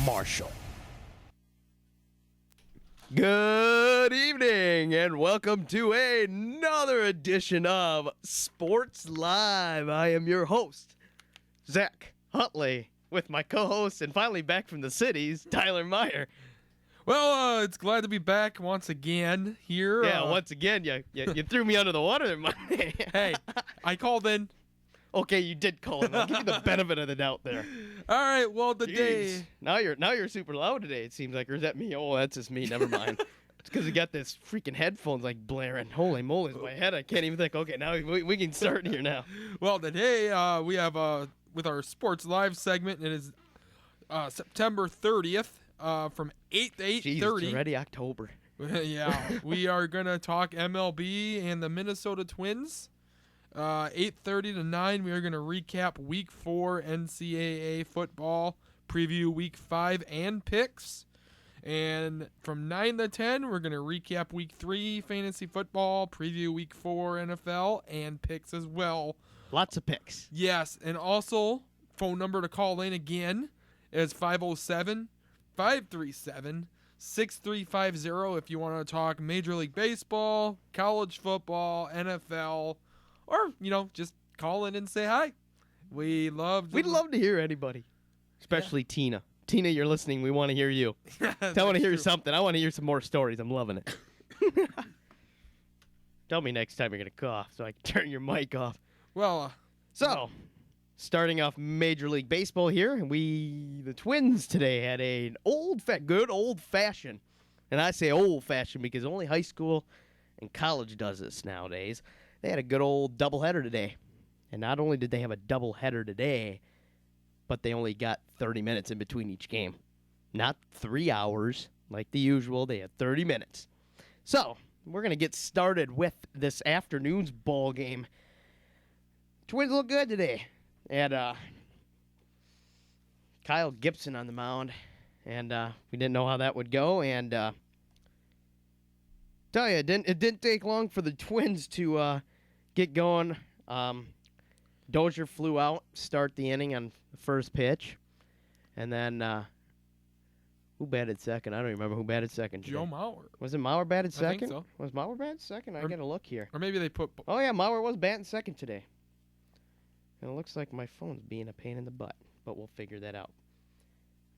Marshall. Good evening and welcome to another edition of Sports Live. I am your host, Zach Huntley, with my co-host and finally back from the cities, Tyler Meyer. Well, it's glad to be back once again here. Yeah, once again, you threw me under the water there, Monday. Hey, I called in. Okay, you did call him. I'll give you the benefit of the doubt there. All right, well, the Jeez. day. Now you're super loud today, it seems like. Or is that me? Oh, that's just me. Never mind. It's because you got this freaking headphones like blaring. Holy moly, my head. I can't even think. Okay, now we can start here now. Well, today we have, with our Sports Live segment, it is September 30th from 8 to 8:30. Jeez, it's already October. Yeah, we are going to talk MLB and the Minnesota Twins. 8:30 to 9, we are going to recap Week 4 NCAA football, preview Week 5 and picks. And from 9 to 10, we're going to recap Week 3 fantasy football, preview Week 4 NFL, and picks as well. Lots of picks. Yes, and also, phone number to call in again is 507-537-6350 if you want to talk Major League Baseball, college football, NFL, or, just call in and say hi. We'd love to hear anybody, especially Tina. Tina, you're listening. We want to hear you. I want to hear something. I want to hear some more stories. I'm loving it. Tell me next time you're going to cough so I can turn your mic off. Well, so, starting off Major League Baseball here, the Twins today had a good old-fashioned, and I say old-fashioned because only high school and college does this nowadays. They had a good old doubleheader today. And not only did they have a doubleheader today, but they only got 30 minutes in between each game. Not 3 hours like the usual. They had 30 minutes. So, we're going to get started with this afternoon's ball game. Twins look good today. They had Kyle Gibson on the mound, and we didn't know how that would go. And tell you, it didn't take long for the Twins to get going. Dozier flew out, start the inning on the first pitch. And then, who batted second? I don't remember who batted second today. Joe Mauer. Was it Mauer batted second? I think so. Was Mauer batted second? I got to look here. Or maybe they put... Oh, yeah, Mauer was batting second today. And it looks like my phone's being a pain in the butt, but we'll figure that out.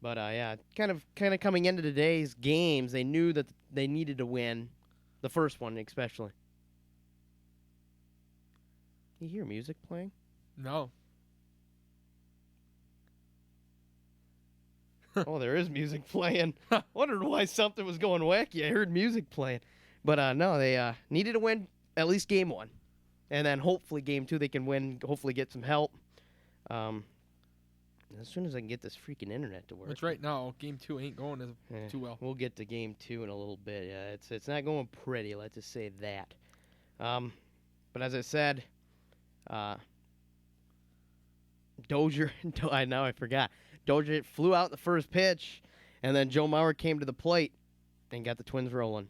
But, yeah, kind of coming into today's games, they knew that they needed to win, the first one especially. You hear music playing? No. Oh, there is music playing. Wondered why something was going wacky. I heard music playing. But, no, they needed to win at least game one. And then hopefully game two they can win, hopefully get some help. As soon as I can get this freaking internet to work. Which right now, game 2 ain't going too well. We'll get to game 2 in a little bit. Yeah, it's not going pretty, let's just say that. But as I said, Dozier, I forgot. Dozier flew out the first pitch, and then Joe Mauer came to the plate and got the Twins rolling.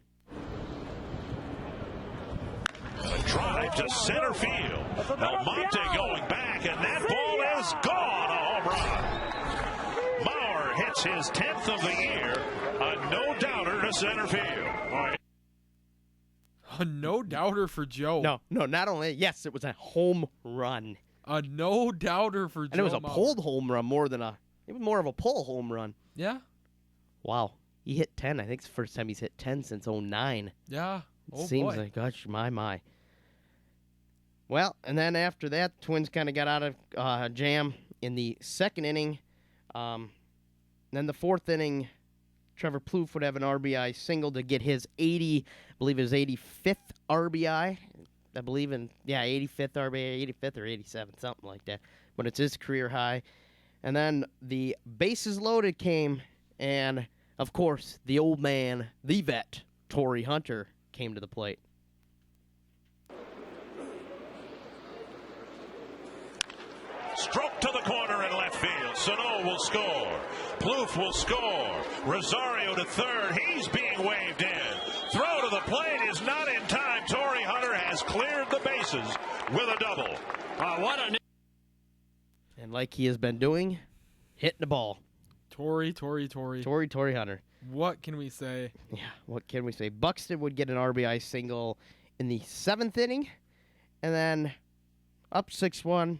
A drive to center field. Almonte going back, and that ball is gone. A home run. Mauer hits his 10th of the year. A no-doubter to center field. A no-doubter for Joe. No, not only. Yes, it was a home run. A no-doubter for Joe. And it was a Mauer. pulled home run it was more of a pull home run. Yeah. Wow. He hit 10. I think it's the first time he's hit 10 since 2009. Yeah. It seems like, gosh, my. Well, and then after that, the Twins kind of got out of jam in the second inning. Then the fourth inning, Trevor Plouffe would have an RBI single to get his 85th RBI. 85th RBI, 85th or 87th, something like that. But it's his career high. And then the bases loaded came, and, of course, the old man, the vet, Torrey Hunter, came to the plate. Stroke to the corner in left field. Sano will score. Plouffe will score. Rosario to third. He's being waved in. Throw to the plate is not in time. Torrey Hunter has cleared the bases with a double. And like he has been doing, hitting the ball. Torrey. Torrey Hunter. What can we say? Yeah, what can we say? Buxton would get an RBI single in the 7th inning, and then up 6-1.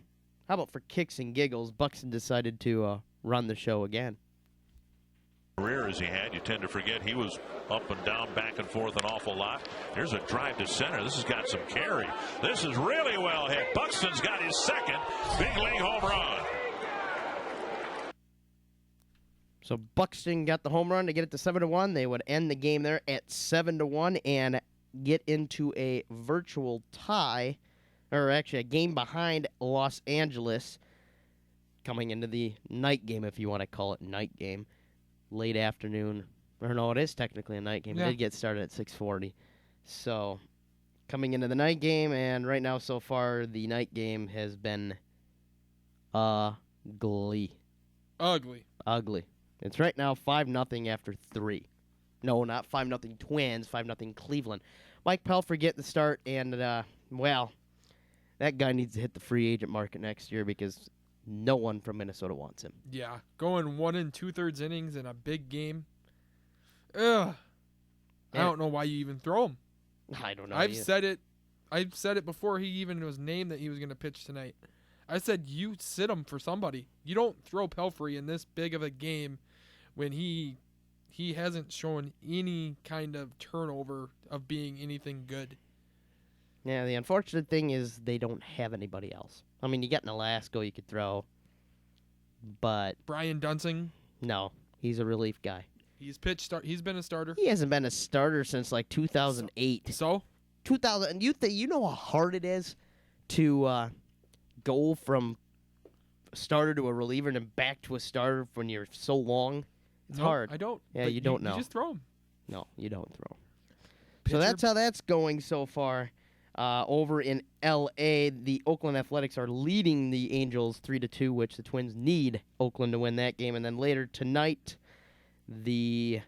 How about for kicks and giggles, Buxton decided to run the show again. Career as he had, you tend to forget he was up and down, back and forth an awful lot. Here's a drive to center. This has got some carry. This is really well hit. Buxton's got his second big league home run. So Buxton got the home run to get it to 7-1. They would end the game there at 7-1 and get into a virtual tie, or actually a game behind Los Angeles, coming into the night game, if you want to call it night game, late afternoon. Or no, it is technically a night game. Yeah. It did get started at 6:40. So coming into the night game, and right now so far the night game has been ugly. Ugly. It's right now 5-0 after 3. No, not 5-0 Twins, 5-0 Cleveland. Mike Pelfrey get the start, and, well, that guy needs to hit the free agent market next year because no one from Minnesota wants him. Yeah, going 1 2/3 innings in a big game. Ugh. I don't know why you even throw him. I don't know. I've said it before he even was named that he was going to pitch tonight. I said you sit him for somebody. You don't throw Pelfrey in this big of a game when he hasn't shown any kind of turnover of being anything good. Yeah, the unfortunate thing is they don't have anybody else. I mean, you got Nolasco you could throw, but Brian Dunsing, no, he's a relief guy. he's been a starter. He hasn't been a starter since like 2008. So 2000. You know how hard it is to go from a starter to a reliever and then back to a starter when you're so long. It's no, hard. I don't. Yeah, But you don't know. You just throw him. No, you don't throw. Pitcher. So that's how that's going so far. Over in L.A., the Oakland Athletics are leading the Angels 3-2, which the Twins need Oakland to win that game. And then later tonight, the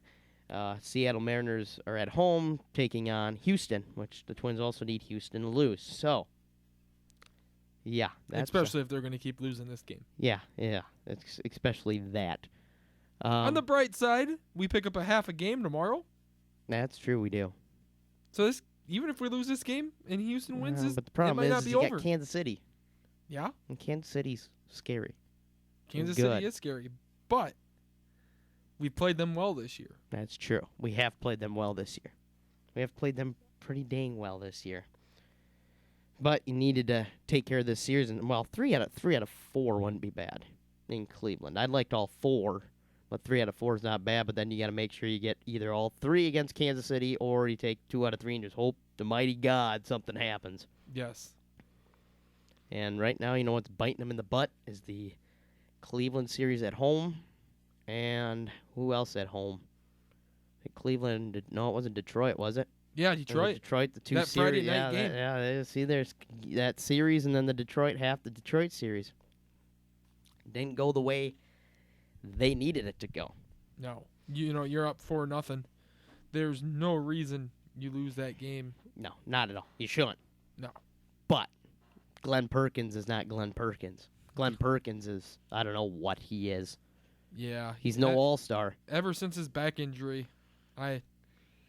Seattle Mariners are at home taking on Houston, which the Twins also need Houston to lose. So, yeah. That's especially if they're going to keep losing this game. Yeah. Especially that. On the bright side, we pick up a half a game tomorrow. That's true, we do. So even if we lose this game and Houston wins, But the problem it might is, not be you over. got Kansas City. Yeah, And Kansas City's scary. Kansas Good. City is scary, but we've played them well this year. That's true. We have played them well this year. We have played them pretty dang well this year. But you needed to take care of this series, and well, 3 out of 4 wouldn't be bad in Cleveland. I'd liked all 4, but 3 out of 4 is not bad. But then you got to make sure you get either all 3 against Kansas City, or you take 2 out of 3 and just hope to mighty God something happens. Yes. And right now, you know what's biting them in the butt is the Cleveland series at home, and who else at home? Cleveland. No, it wasn't Detroit, was it? Yeah, Was it Detroit. Detroit, the 2 That Friday series. night game. See, there's that series, and then the Detroit series. Didn't go the way they needed it to go. No, you're up 4-0. There's no reason you lose that game. No, not at all. You shouldn't. No. But Glenn Perkins is not Glenn Perkins. Glenn Perkins is, I don't know what he is. Yeah, He's no all-star. Ever since his back injury,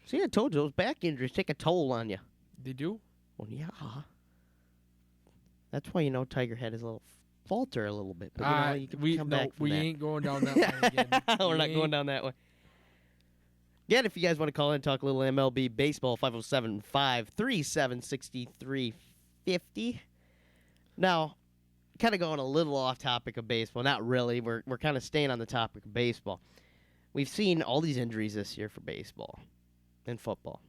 See, I told you, those back injuries take a toll on you. they do. Well, yeah. That's why, Tiger had his little falter a little bit. But, you can come back from we that. ain't going down that line again. We're not going down that way. Again, if you guys want to call in and talk a little MLB baseball, 507-537-6350. Now, kind of going a little off topic of baseball. Not really. We're kind of staying on the topic of baseball. We've seen all these injuries this year for baseball and football.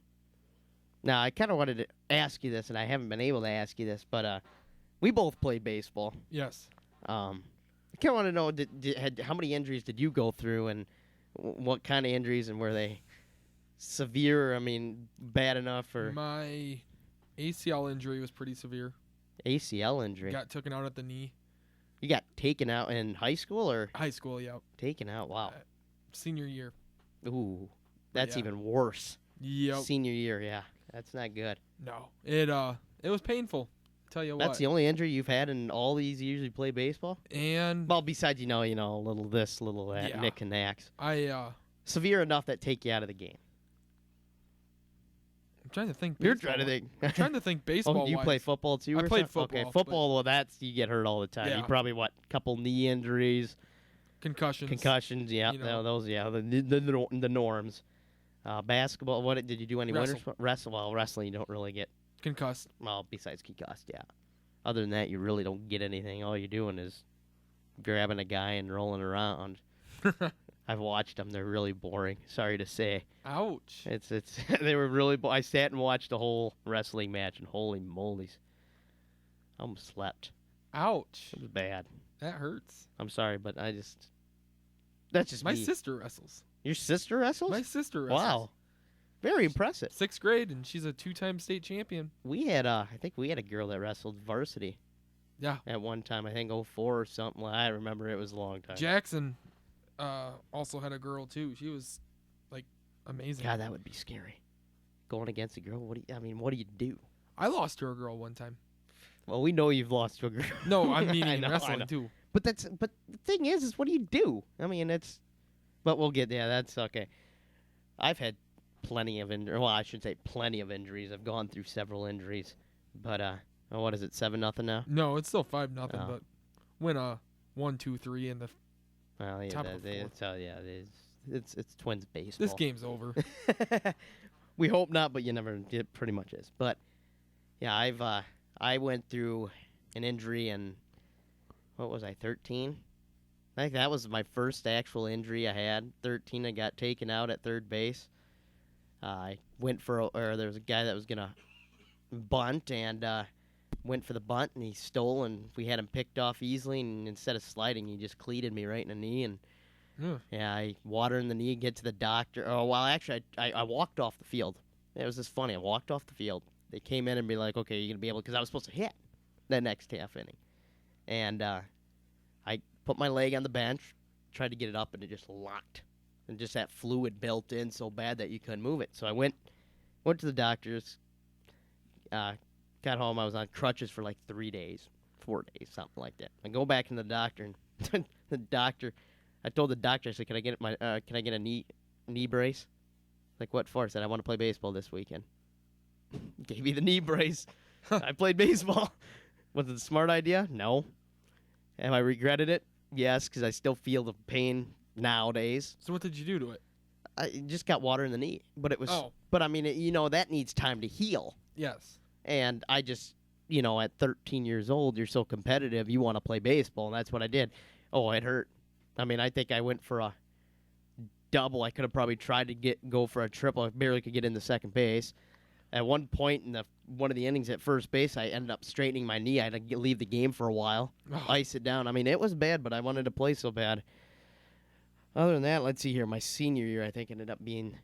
Now, I kind of wanted to ask you this, and I haven't been able to ask you this, but we both played baseball. Yes. I kind of want to know how many injuries did you go through, and what kind of injuries, and were they severe? I mean, bad enough, or My ACL injury was pretty severe. ACL injury? Got taken out at the knee. You got taken out in high school, or High school, yeah. taken out? Wow. Senior year. Ooh, that's Yeah. even worse. Yep. Senior year, yeah, that's not good. No. It was painful. Tell you That's what. the only injury you've had in all these years you play baseball? And Well, besides, a little this, little that, Yeah. nick and knacks. I'm Severe enough that take you out of the game. trying to think. You're baseball- trying to think. I'm trying to think baseball. Oh, you play football too? I or played something? football, Okay, football. Well, that's you get hurt all the time. Yeah. You probably couple knee injuries, concussions. Yeah, you know. those. Yeah, the norms. Basketball. What did you do? Any winter Wrestle. sport? Wrestle. Well, wrestling you don't really get. Concussed. Well, besides concussed, yeah. Other than that, you really don't get anything. All you're doing is grabbing a guy and rolling around. I've watched them. They're really boring. Sorry to say. Ouch. It's they were really. I sat and watched the whole wrestling match, and holy moly's, I almost slept. Ouch. It was bad. That hurts. I'm sorry, but that's just My me. sister wrestles. Your sister wrestles? My sister wrestles. Wow, very impressive. 6th grade, and she's a 2-time state champion. We had I think we had a girl that wrestled varsity Yeah. at one time. I think 04 or something. I remember it was a long time. Jackson also had a girl too. She was like amazing. God, that would be scary. Going against a girl. What do you do? I lost to a girl one time. Well, we know you've lost to a girl. No, I'm meaning I in know, I wrestling know. too. But the thing is what do you do? I mean, but we'll get that's okay. I've had plenty of injuries. Well, I should say plenty of injuries. I've gone through several injuries. But what is it? 7-0 now? No, it's still 5-0, Oh. but win a 1-2-3 in the Well, yeah, Top of the fourth. it's Twins baseball. this game's over. We hope not, but it pretty much is. But yeah, I went through an injury in what was I, 13? I think that was my first actual injury I had. 13, I got taken out at third base. I went or there was a guy that was gonna bunt and went for the bunt and he stole and we had him picked off easily and instead of sliding he just cleated me right in the knee and Ugh. yeah, I water in the knee, get to the doctor. Oh, well, actually, I walked off the field. It was just funny. I walked off the field. They came in and be like, okay, you're going to be able, because I was supposed to hit that next half inning. And I put my leg on the bench, tried to get it up, and it just locked. And just that fluid built in so bad that you couldn't move it. So I went to the doctor's, got home. I was on crutches for like 3 days, 4 days, something like that. I go back to the doctor, and I told the doctor, I said, can I get a knee brace? Like, what for? I said, I want to play baseball this weekend. Gave me the knee brace. I played baseball. Was it a smart idea? No. Have I regretted it? Yes, because I still feel the pain nowadays. So what did you do to it? I just got water in the knee. But it was. Oh. But, I mean, that needs time to heal. Yes. And I just, at 13 years old, you're so competitive, you want to play baseball, and that's what I did. Oh, it hurt. I mean, I think I went for a double. I could have probably tried to go for a triple. I barely could get into second base. At one point in one of the innings at first base, I ended up straightening my knee. I had to leave the game for a while, Oh. ice it down. I mean, it was bad, but I wanted to play so bad. Other than that, let's see here. My senior year, I think, ended up being,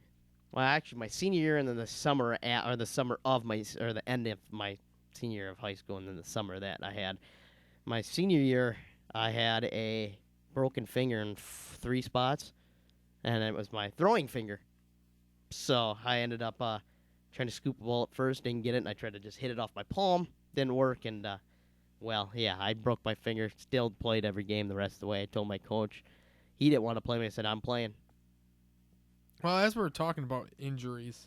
well, actually, my senior year and then the summer the end of my senior year of high school, and then the summer that I had. My senior year, I had a broken finger in 3 spots, and it was my throwing finger. So I ended up trying to scoop a ball at first, didn't get it, and I tried to just hit it off my palm. Didn't work, and, I broke my finger. Still played every game the rest of the way. I told my coach. He didn't want to play me. I said, I'm playing. Well, as we're talking about injuries,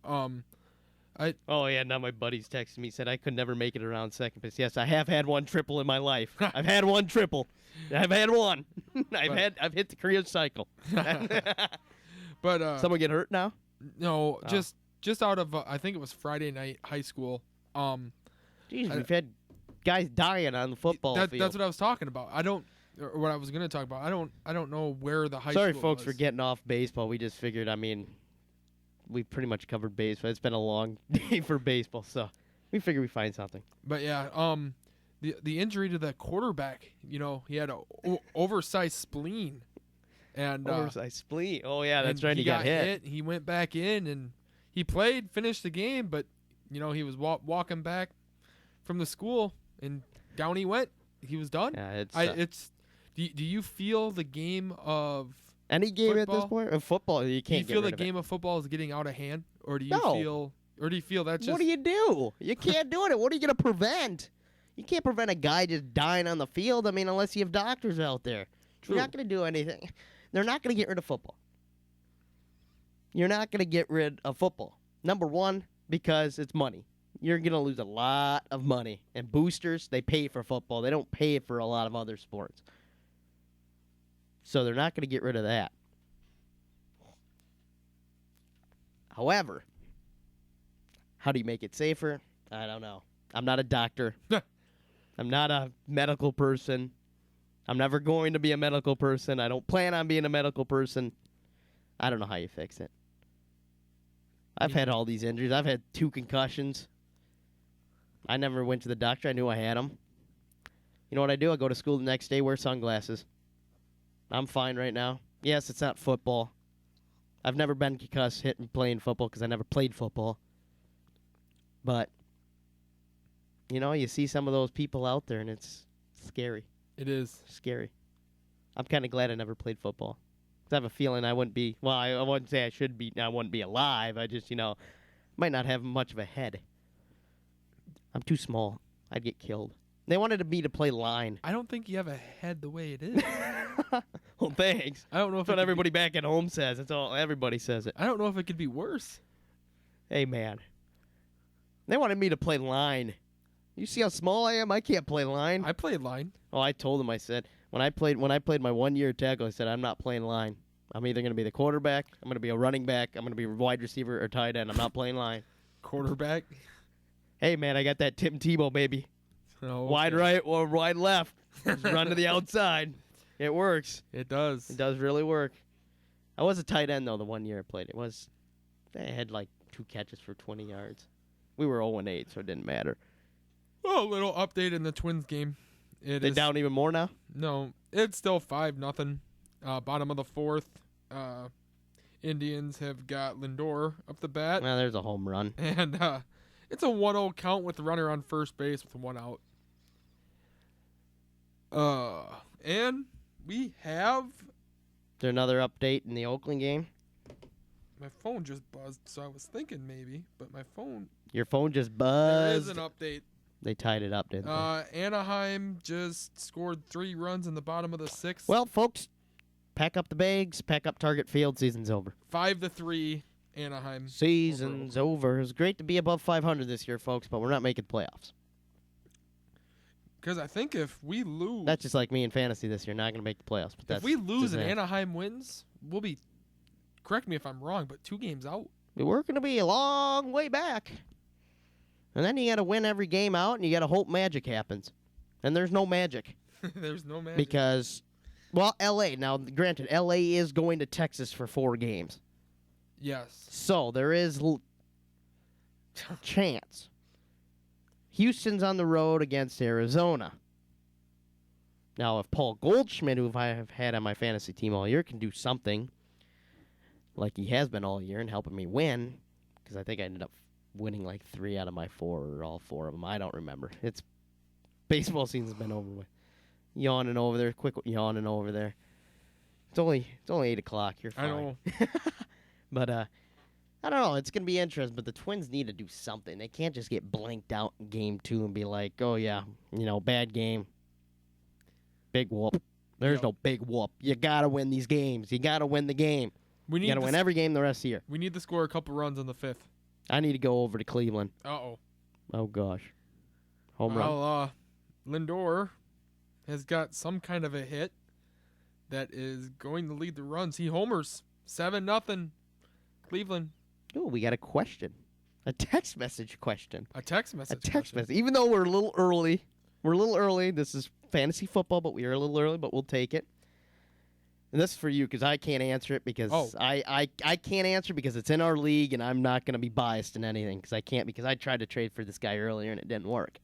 Oh, yeah, now my buddy's texting me, said I could never make it around second base. Yes, I have had one triple in my life. I've had one triple. I've had one. I've hit the career cycle. but Someone get hurt now? no, Oh. just out of I think it was Friday night high school. Jeez, I- we've had guys dying on the football field. That's what I was talking about. Or what I was going to talk about. I don't know where the high Sorry, school folks, was. for getting off baseball. We just figured, we pretty much covered baseball. It's been a long day for baseball, so we figured we'd find something. But yeah, the injury to the quarterback, he had a oversized spleen, and Oversized spleen. Oh, yeah, that's and right. He got hit. He went back in and he played, finished the game, but he was walking back from the school and down he went. He was done. Yeah, Do you feel the game of any game at this football? point? Of football, you do you can't feel get the rid of it. game of football is getting out of hand, or do you No. feel Or do you feel that's just... What do you do? You can't do it. What are you going to prevent? You can't prevent a guy just dying on the field, I mean, unless you have doctors out there. True. You're not going to do anything. They're not going to get rid of football. You're not going to get rid of football. Number one, because it's money. You're going to lose a lot of money. And boosters, they pay for football. They don't pay for a lot of other sports. So they're not going to get rid of that. However, how do you make it safer? I don't know. I'm not a doctor. I'm not a medical person. I'm never going to be a medical person. I don't plan on being a medical person. I don't know how you fix it. I've had all these injuries. I've had 2 concussions. I never went to the doctor. I knew I had them. You know what I do? I go to school the next day, wear sunglasses. I'm fine right now. Yes, it's not football. I've never been concussed hitting playing football because I never played football. But, you know, you see some of those people out there, and it's scary. It is. Scary. I'm kind of glad I never played football. 'Cause I have a feeling I wouldn't be, well, I wouldn't say I wouldn't be alive. I just, might not have much of a head. I'm too small. I'd get killed. They wanted me to play line. I don't think you have a head the way it is. Well, thanks. I don't know if That's what everybody back at home says. That's all. Everybody says it. I don't know if it could be worse. Hey, man. They wanted me to play line. You see how small I am? I can't play line. I played line. Oh, I told them. I said when I played my 1-year tackle, I said I'm not playing line. I'm either going to be the quarterback, I'm going to be a running back, I'm going to be a wide receiver or tight end. I'm not playing line. Quarterback. Hey, man, I got that Tim Tebow, baby. Oh, okay. Wide right or wide left. Just run to the outside. It works. It does. It does really work. I was a tight end, though, the 1 year I played. I had like 2 catches for 20 yards. We were 0-8, so it didn't matter. Oh, a little update in the Twins game. They down even more now? No, it's still 5-0. Bottom of the 4th. Indians have got Lindor up the bat. Well, there's a home run. And it's a 1-0 count with the runner on first base with 1 out. And we have... Is there another update in the Oakland game? My phone just buzzed, so I was thinking maybe, but my phone... Your phone just There buzzed. is an update. They tied it up, didn't they? Anaheim just scored 3 runs in the bottom of the 6th. Well, folks, pack up the bags, pack up Target Field. Season's over. 5-3, Anaheim. Season's over. It was great to be above 500 this year, folks, but we're not making playoffs. Because I think if we lose... That's just like me in fantasy this year. Not going to make the playoffs. But that's if we lose and disaster. Anaheim wins, we'll be... Correct me if I'm wrong, but 2 games out. We're going to be a long way back. And then you got to win every game out, and you got to hope magic happens. And there's no magic. There's no magic. Because, well, L.A. Now, granted, L.A. is going to Texas for 4 games. Yes. So there is chance. Houston's on the road against Arizona. Now, if Paul Goldschmidt, who I have had on my fantasy team all year, can do something like he has been all year and helping me win, because I think I ended up winning like 3 out of my 4 or all 4 of them. I don't remember. It's baseball season's been over with. Yawning over there, quick yawning over there. It's only 8 o'clock. You're fine. I know. But I don't know. It's gonna be interesting. But the Twins need to do something. They can't just get blanked out in game 2 and be like, "Oh yeah, bad game, big whoop." There's no big whoop. You gotta win these games. You gotta win the game. We You gotta win every game the rest of the year. We need to score a couple runs in the 5th. I need to go over to Cleveland. Uh-oh. Oh gosh, home run. Well, Lindor has got some kind of a hit that is going to lead the runs. He homers 7-0 Cleveland. Oh, we got a question. A text message question. A text message. A text message. Even though we're a little early. This is fantasy football, but we are a little early, but we'll take it. And this is for you because I can't answer it because I can't answer because it's in our league and I'm not going to be biased in anything because I can't because I tried to trade for this guy earlier and it didn't work.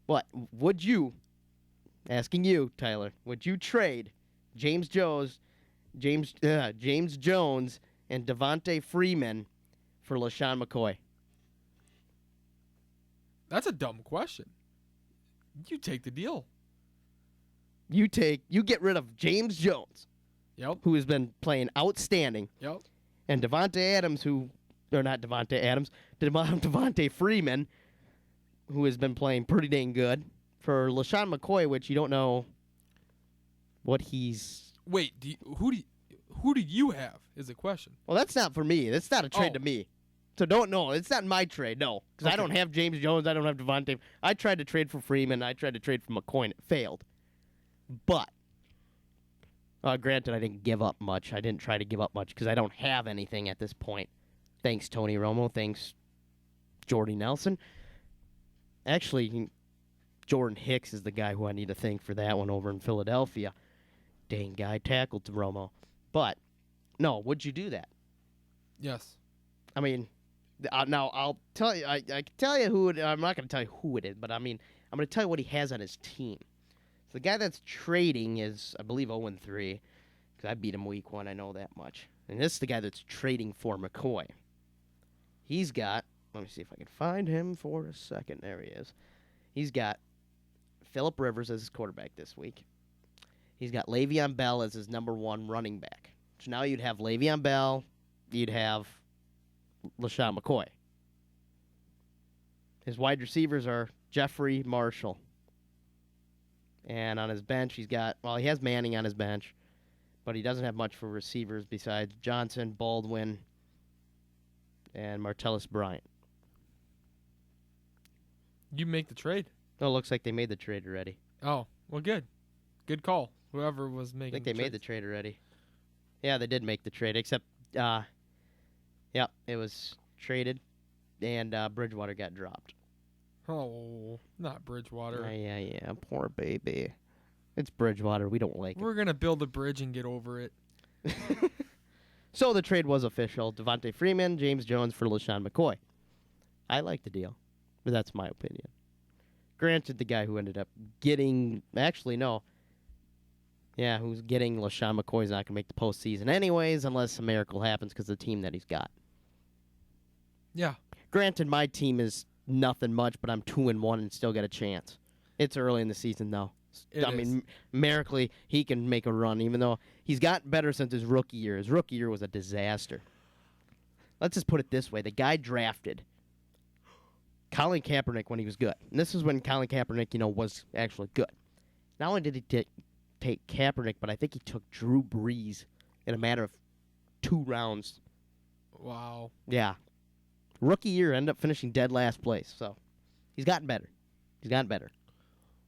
What would you, asking you, Tyler, would you trade James Jones and Devontae Freeman for LaShawn McCoy? That's a dumb question. You take the deal. You get rid of James Jones, Yep. who has been playing outstanding, Yep. and Devontae Adams, who or not Devontae Adams, Devontae Freeman, who has been playing pretty dang good, for LaShawn McCoy, which you don't know what he's. Wait, who do you have? Is the question. Well, that's not for me. That's not a trade to me. So don't know. It's not my trade, no. Because I don't have James Jones. I don't have Devontae. I tried to trade for Freeman. I tried to trade for McCoy, and it failed. But, granted, I didn't give up much. I didn't try to give up much because I don't have anything at this point. Thanks, Tony Romo. Thanks, Jordy Nelson. Actually, Jordan Hicks is the guy who I need to thank for that one over in Philadelphia. Dang guy tackled to Romo. But, no, would you do that? Yes. I mean, now I'll tell you. I can tell you who. I'm not going to tell you who it is, but I mean, I'm going to tell you what he has on his team. So the guy that's trading is, I believe, 0-3, because I beat him week 1. I know that much. And this is the guy that's trading for McCoy. He's got. Let me see if I can find him for a second. There he is. He's got Phillip Rivers as his quarterback this week. He's got Le'Veon Bell as his number 1 running back. So now you'd have Le'Veon Bell. You'd have LaShawn McCoy. His wide receivers are Jeffrey Marshall. And on his bench, he has Manning on his bench, but he doesn't have much for receivers besides Johnson, Baldwin, and Martellus Bryant. You make the trade. Oh, it looks like they made the trade already. Oh, well, good. Good call. Whoever was making I think they made the trade already. Yeah, they did make the trade, except, it was traded, and Bridgewater got dropped. Oh, not Bridgewater. Yeah, poor baby. It's Bridgewater. We don't like it. We're going to build a bridge and get over it. So the trade was official. Devontae Freeman, James Jones for LaShawn McCoy. I like the deal, but that's my opinion. Granted, the guy who ended up getting... Actually, no. Yeah, who's getting LaShawn McCoy is not going to make the postseason anyways unless a miracle happens because of the team that he's got. Yeah. Granted, my team is nothing much, but I'm 2-1 and still got a chance. It's early in the season, though. I mean, numerically, he can make a run, even though he's gotten better since his rookie year. His rookie year was a disaster. Let's just put it this way. The guy drafted Colin Kaepernick when he was good. And this is when Colin Kaepernick, was actually good. Not only did he take Kaepernick, but I think he took Drew Brees in a matter of 2 rounds. Wow. Yeah. Rookie year, ended up finishing dead last place. So he's gotten better.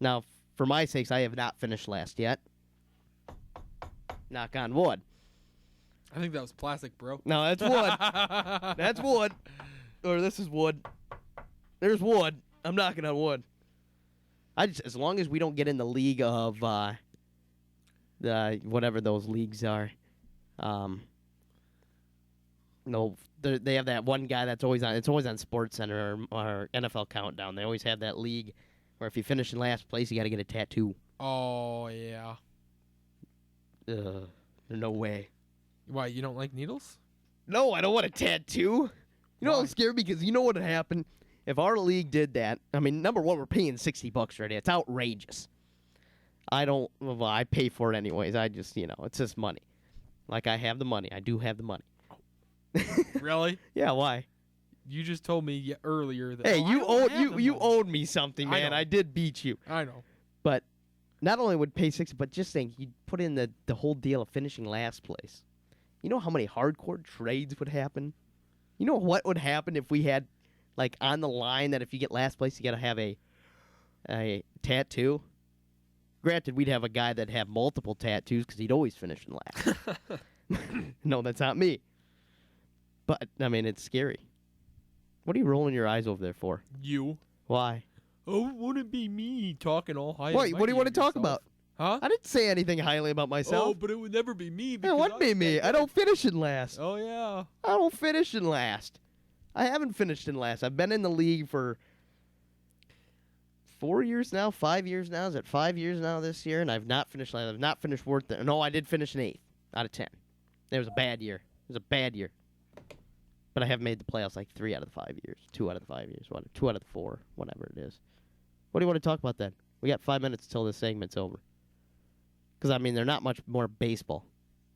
Now, for my sakes, I have not finished last yet. Knock on wood. I think that was plastic, bro. No, that's wood. That's wood. Or this is wood. There's wood. I'm knocking on wood. As long as we don't get in the league of whatever those leagues are. No, they have that one guy that's always on. It's always on SportsCenter or NFL Countdown. They always have that league where if you finish in last place, you got to get a tattoo. Oh yeah. No way. Why, you don't like needles? No, I don't want a tattoo. You know, I'm scared because you know what would happen if our league did that. I mean, number one, we're paying $60 already. It's outrageous. I pay for it anyways. I just, it's just money. Like, I have the money. I do have the money. Really? Yeah, why? You just told me earlier that. Hey, you owed me something, man. I did beat you. I know. But not only would pay 60, but just think, you'd put in the whole deal of finishing last place. You know how many hardcore trades would happen? You know what would happen if we had, like, on the line that if you get last place, you got to have a tattoo? Granted, we'd have a guy that'd have multiple tattoos because he'd always finish in last. No, that's not me. But, I mean, it's scary. What are you rolling your eyes over there for? You. Why? Oh, wouldn't be me talking all high. What do you want to talk about? Huh? I didn't say anything highly about myself. Oh, but it would never be me. It wouldn't be me. I don't finish in last. Oh, yeah. I don't finish in last. I haven't finished in last. I've been in the league for 4 years now, 5 years now. Is it 5 years now this year? And I've not finished last. I've not finished worth it. No, I did finish in 8th out of 10. It was a bad year. It was a bad year. But I have made the playoffs like 3 out of the 5 years. 2 out of the 5 years. 2 out of the 4. Whatever it is. What do you want to talk about then? We got 5 minutes till this segment's over. Because, I mean, they're not much more baseball.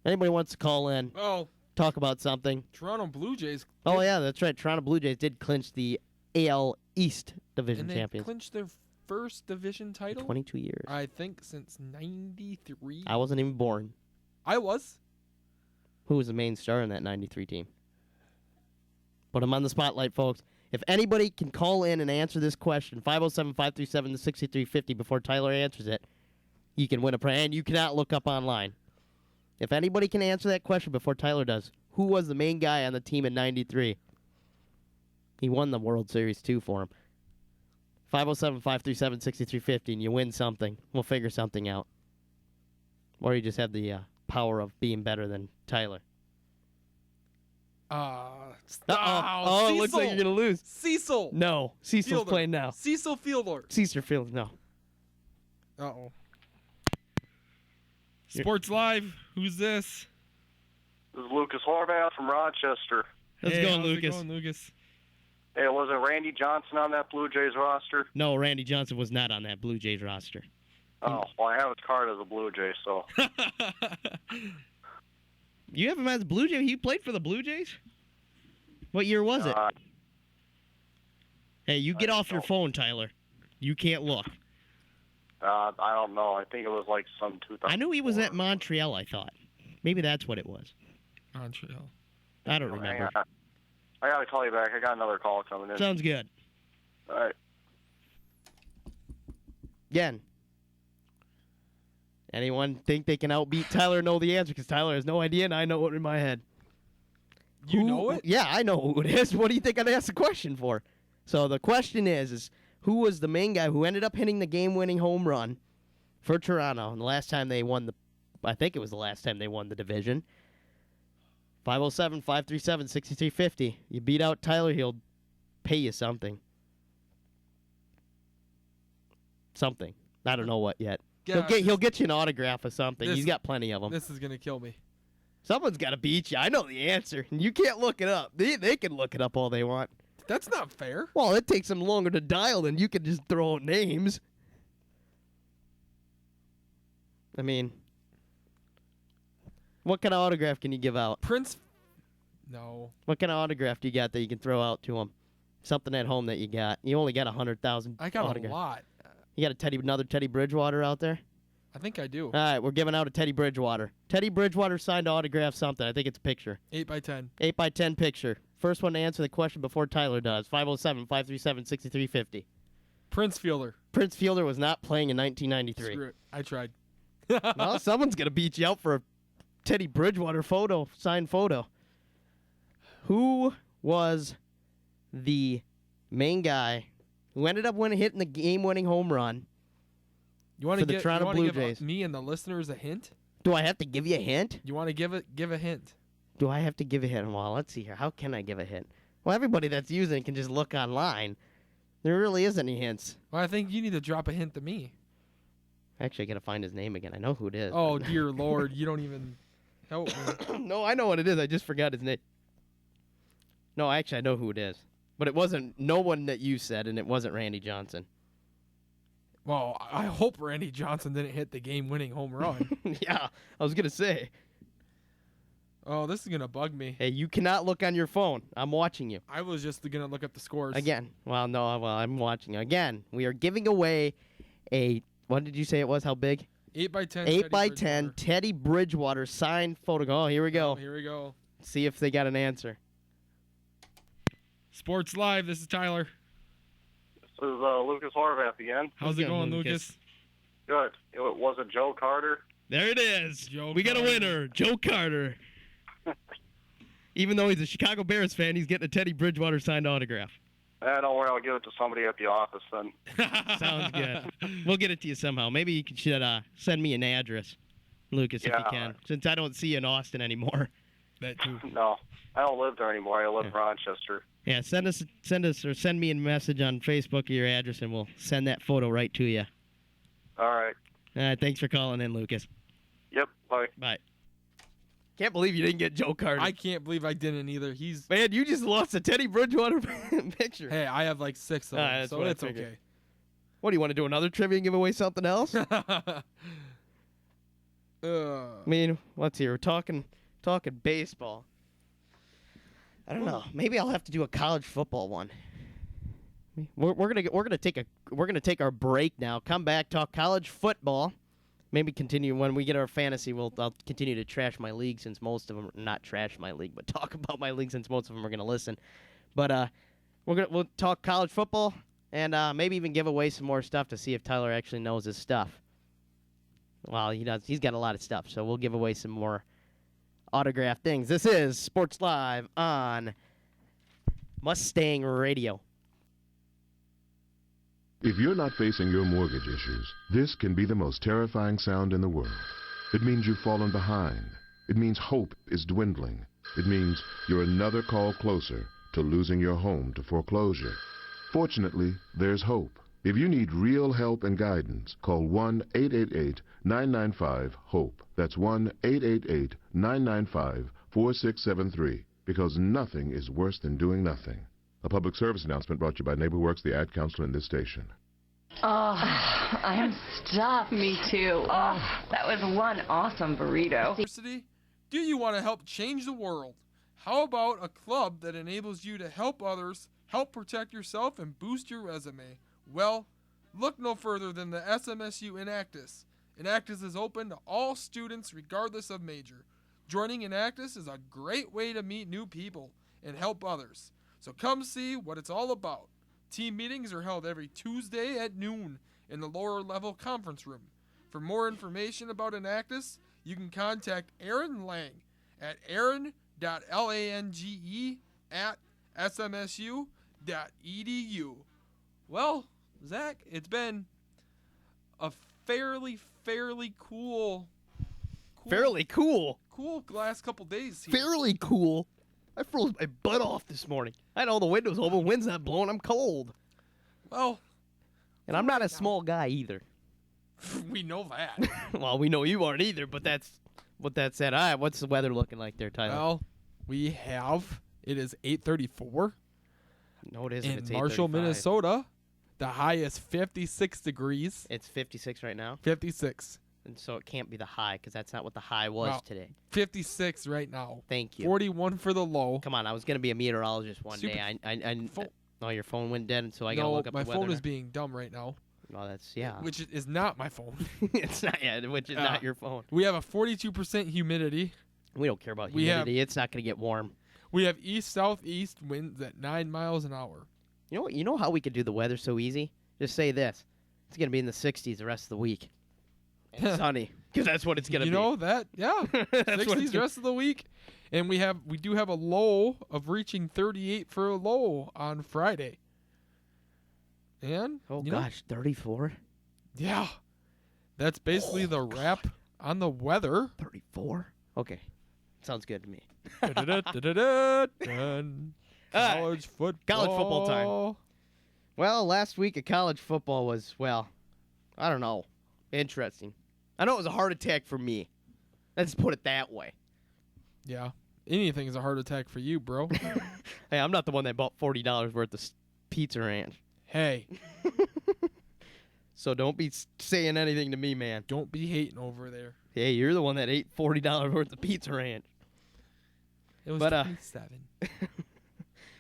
Anybody wants to call in? Oh, talk about something. Toronto Blue Jays. Oh, yeah, that's right. Toronto Blue Jays did clinch the AL East Division And they champions. clinched their first division title? 22 years. I think since 93. I wasn't even born. I was. Who was the main star in that 93 team? Put him on the spotlight, folks. If anybody can call in and answer this question, 507-537-6350 before Tyler answers it, you can win a prize. And you cannot look up online. If anybody can answer that question before Tyler does, who was the main guy on the team in 93? He won the World Series, too, for him. 507-537-6350, and you win something. We'll figure something out. Or you just have the power of being better than Tyler. Oh, Oh, it looks like you're going to lose. Cecil. No, Cecil's Fielder. playing now. Cecil Fielder. Cecil Fields, no. Uh-oh. Sports Live. Who's this? This is Lucas Horvath from Rochester. How's Hey, it going, how's Lucas? It going, Lucas? Hey, wasn't Randy Johnson on that Blue Jays roster? No, Randy Johnson was not on that Blue Jays roster. Oh, well, I have his card as a Blue Jay, so. You have him as a Blue Jay? He played for the Blue Jays? What year was it? Hey, you get I off your don't phone, Tyler. You can't look. I don't know. I think it was like some 2000. I knew he was at Montreal, I thought. Maybe that's what it was. Montreal. I don't Hang remember. on. I got to call you back. I got another call coming in. Sounds good. All right. Again, anyone think they can outbeat Tyler? Know the answer because Tyler has no idea, and I know it in my head. You know it? Yeah, I know who it is. What do you think I'd ask the question for? So the question is who was the main guy who ended up hitting the game-winning home run for Toronto? And the last time they won I think it was the last time they won the division. 507-537-6350. You beat out Tyler, he'll pay you something. Something. I don't know what yet. Gosh, He'll get you an autograph or something. this- He's got plenty of them. This is going to kill me. Someone's got to beat you. I know the answer. And you can't look it up. They can look it up all they want. That's not fair. Well, it takes them longer to dial than you can just throw out names. I mean, what kind of autograph can you give out? Prince. No. What kind of autograph do you got that you can throw out to them? Something at home that you got. You only got 100,000. I got autographs. a lot. You got another Teddy Bridgewater out there? I think I do. All right, we're giving out a Teddy Bridgewater. Teddy Bridgewater signed autograph something. I think it's a picture. 8x10. 8x10 picture. First one to answer the question before Tyler does. 507-537-6350. Prince Fielder. Prince Fielder was not playing in 1993. Screw it. I tried. Well, someone's going to beat you out for a Teddy Bridgewater signed photo. Who was the main guy who ended up hitting the game-winning home run? You want For to the Toronto Blue give Jays. me and the listeners a hint? Do I have to give you a hint? You want to give a hint? Do I have to give a hint? Well, let's see here. How can I give a hint? Well, everybody that's using it can just look online. There really isn't any hints. Well, I think you need to drop a hint to me. Actually, I got to find his name again. I know who it is. Oh, dear Lord. You don't even help me. No, I know what it is. I just forgot his name. No, actually, I know who it is. But it wasn't no one that you said, and it wasn't Randy Johnson. Well, I hope Randy Johnson didn't hit the game-winning home run. Yeah, I was going to say. Oh, this is going to bug me. Hey, you cannot look on your phone. I'm watching you. I was just going to look up the scores. Again. Well, no, I'm watching. Again, we are giving away a, what did you say it was? How big? 8x10. 8x10 Teddy Bridgewater signed photo. Oh, here we go. Oh, here we go. See if they got an answer. Sports Live. This is Tyler. This is Lucas Horvath again. How's it Good, going, Lucas? Lucas? Good. It was it Joe Carter? There it is. Joe We got a Carter. winner, Joe Carter. Even though he's a Chicago Bears fan, he's getting a Teddy Bridgewater signed autograph. Don't worry. I'll give it to somebody at the office then. Sounds good. We'll get it to you somehow. Maybe you should send me an address, Lucas, if you Yeah. can, since I don't see you in Austin anymore. That too. No, I don't live there anymore. I live in Rochester. Yeah, send me a message on Facebook or your address, and we'll send that photo right to you. All right. All right, thanks for calling in, Lucas. Yep. Bye. Bye. Can't believe you didn't get Joe Carter. I can't believe I didn't either. He's. Man, you just lost a Teddy Bridgewater picture. Hey, I have like 6 of them, that's so what I it's figured. okay. What, do you want to do another trivia and give away something else? I mean, let's see. We're talking baseball. I don't know. Maybe I'll have to do a college football one. We're gonna take our break now. Come back, talk college football. Maybe continue when we get our fantasy. I'll continue to trash my league since most of them not trash my league, but talk about my league since most of them are gonna listen. But we'll talk college football and maybe even give away some more stuff to see if Tyler actually knows his stuff. Well, he does. He's got a lot of stuff, so we'll give away some more autographed things. This is Sports Live on Mustang Radio. If you're not facing your mortgage issues, this can be the most terrifying sound in the world. It means you've fallen behind. It means hope is dwindling. It means you're another call closer to losing your home to foreclosure. Fortunately, there's hope. If you need real help and guidance, call 1-888-995-HOPE. That's 1-888-995-4673, because nothing is worse than doing nothing. A public service announcement brought to you by NeighborWorks, the ad counselor in this station. Oh, I am stuffed. Me too. Oh, that was one awesome burrito. University, do you want to help change the world? How about a club that enables you to help others, help protect yourself, and boost your resume? Well, look no further than the SMSU Enactus. Enactus is open to all students regardless of major. Joining Enactus is a great way to meet new people and help others. So come see what it's all about. Team meetings are held every Tuesday at noon in the lower level conference room. For more information about Enactus, you can contact Aaron Lang at aaron.lang@smsu.edu. Well, Zach, it's been a fairly cool last couple days here. Fairly cool. I froze my butt off this morning. I had all the windows open. Wind's not blowing. I'm cold. Well, and I'm not a small guy either. We know that. Well, we know you aren't either, but that's what that said. All right, what's the weather looking like there, Tyler? Well, it is 8:34. No, it isn't. It's in Marshall, 8:35. Minnesota. The high is 56 degrees. It's 56 right now. 56. And so it can't be the high because that's not what the high was today. 56 right now. Thank you. 41 for the low. Come on, I was going to be a meteorologist one day. Oh, your phone went dead, and so I got to look up the weather. My phone is being dumb right now. Well, that's, yeah. Which is not my phone. It's not, which is not your phone. We have a 42% humidity. We don't care about humidity. It's not going to get warm. We have east-southeast winds at 9 miles an hour. You know how we could do the weather so easy? Just say this. It's going to be in the 60s the rest of the week. And sunny, because that's what it's going to be. You know that? Yeah. 60s the rest of the week. And we do have a low of reaching 38 for a low on Friday. And gosh, 34? Yeah. That's basically the wrap on the weather. 34? Okay. Sounds good to me. College football time. Well, last week of college football was, I don't know, interesting. I know it was a heart attack for me. Let's put it that way. Yeah. Anything is a heart attack for you, bro. Hey, I'm not the one that bought $40 worth of Pizza Ranch. Hey. So don't be saying anything to me, man. Don't be hating over there. Hey, you're the one that ate $40 worth of Pizza Ranch. It was 27.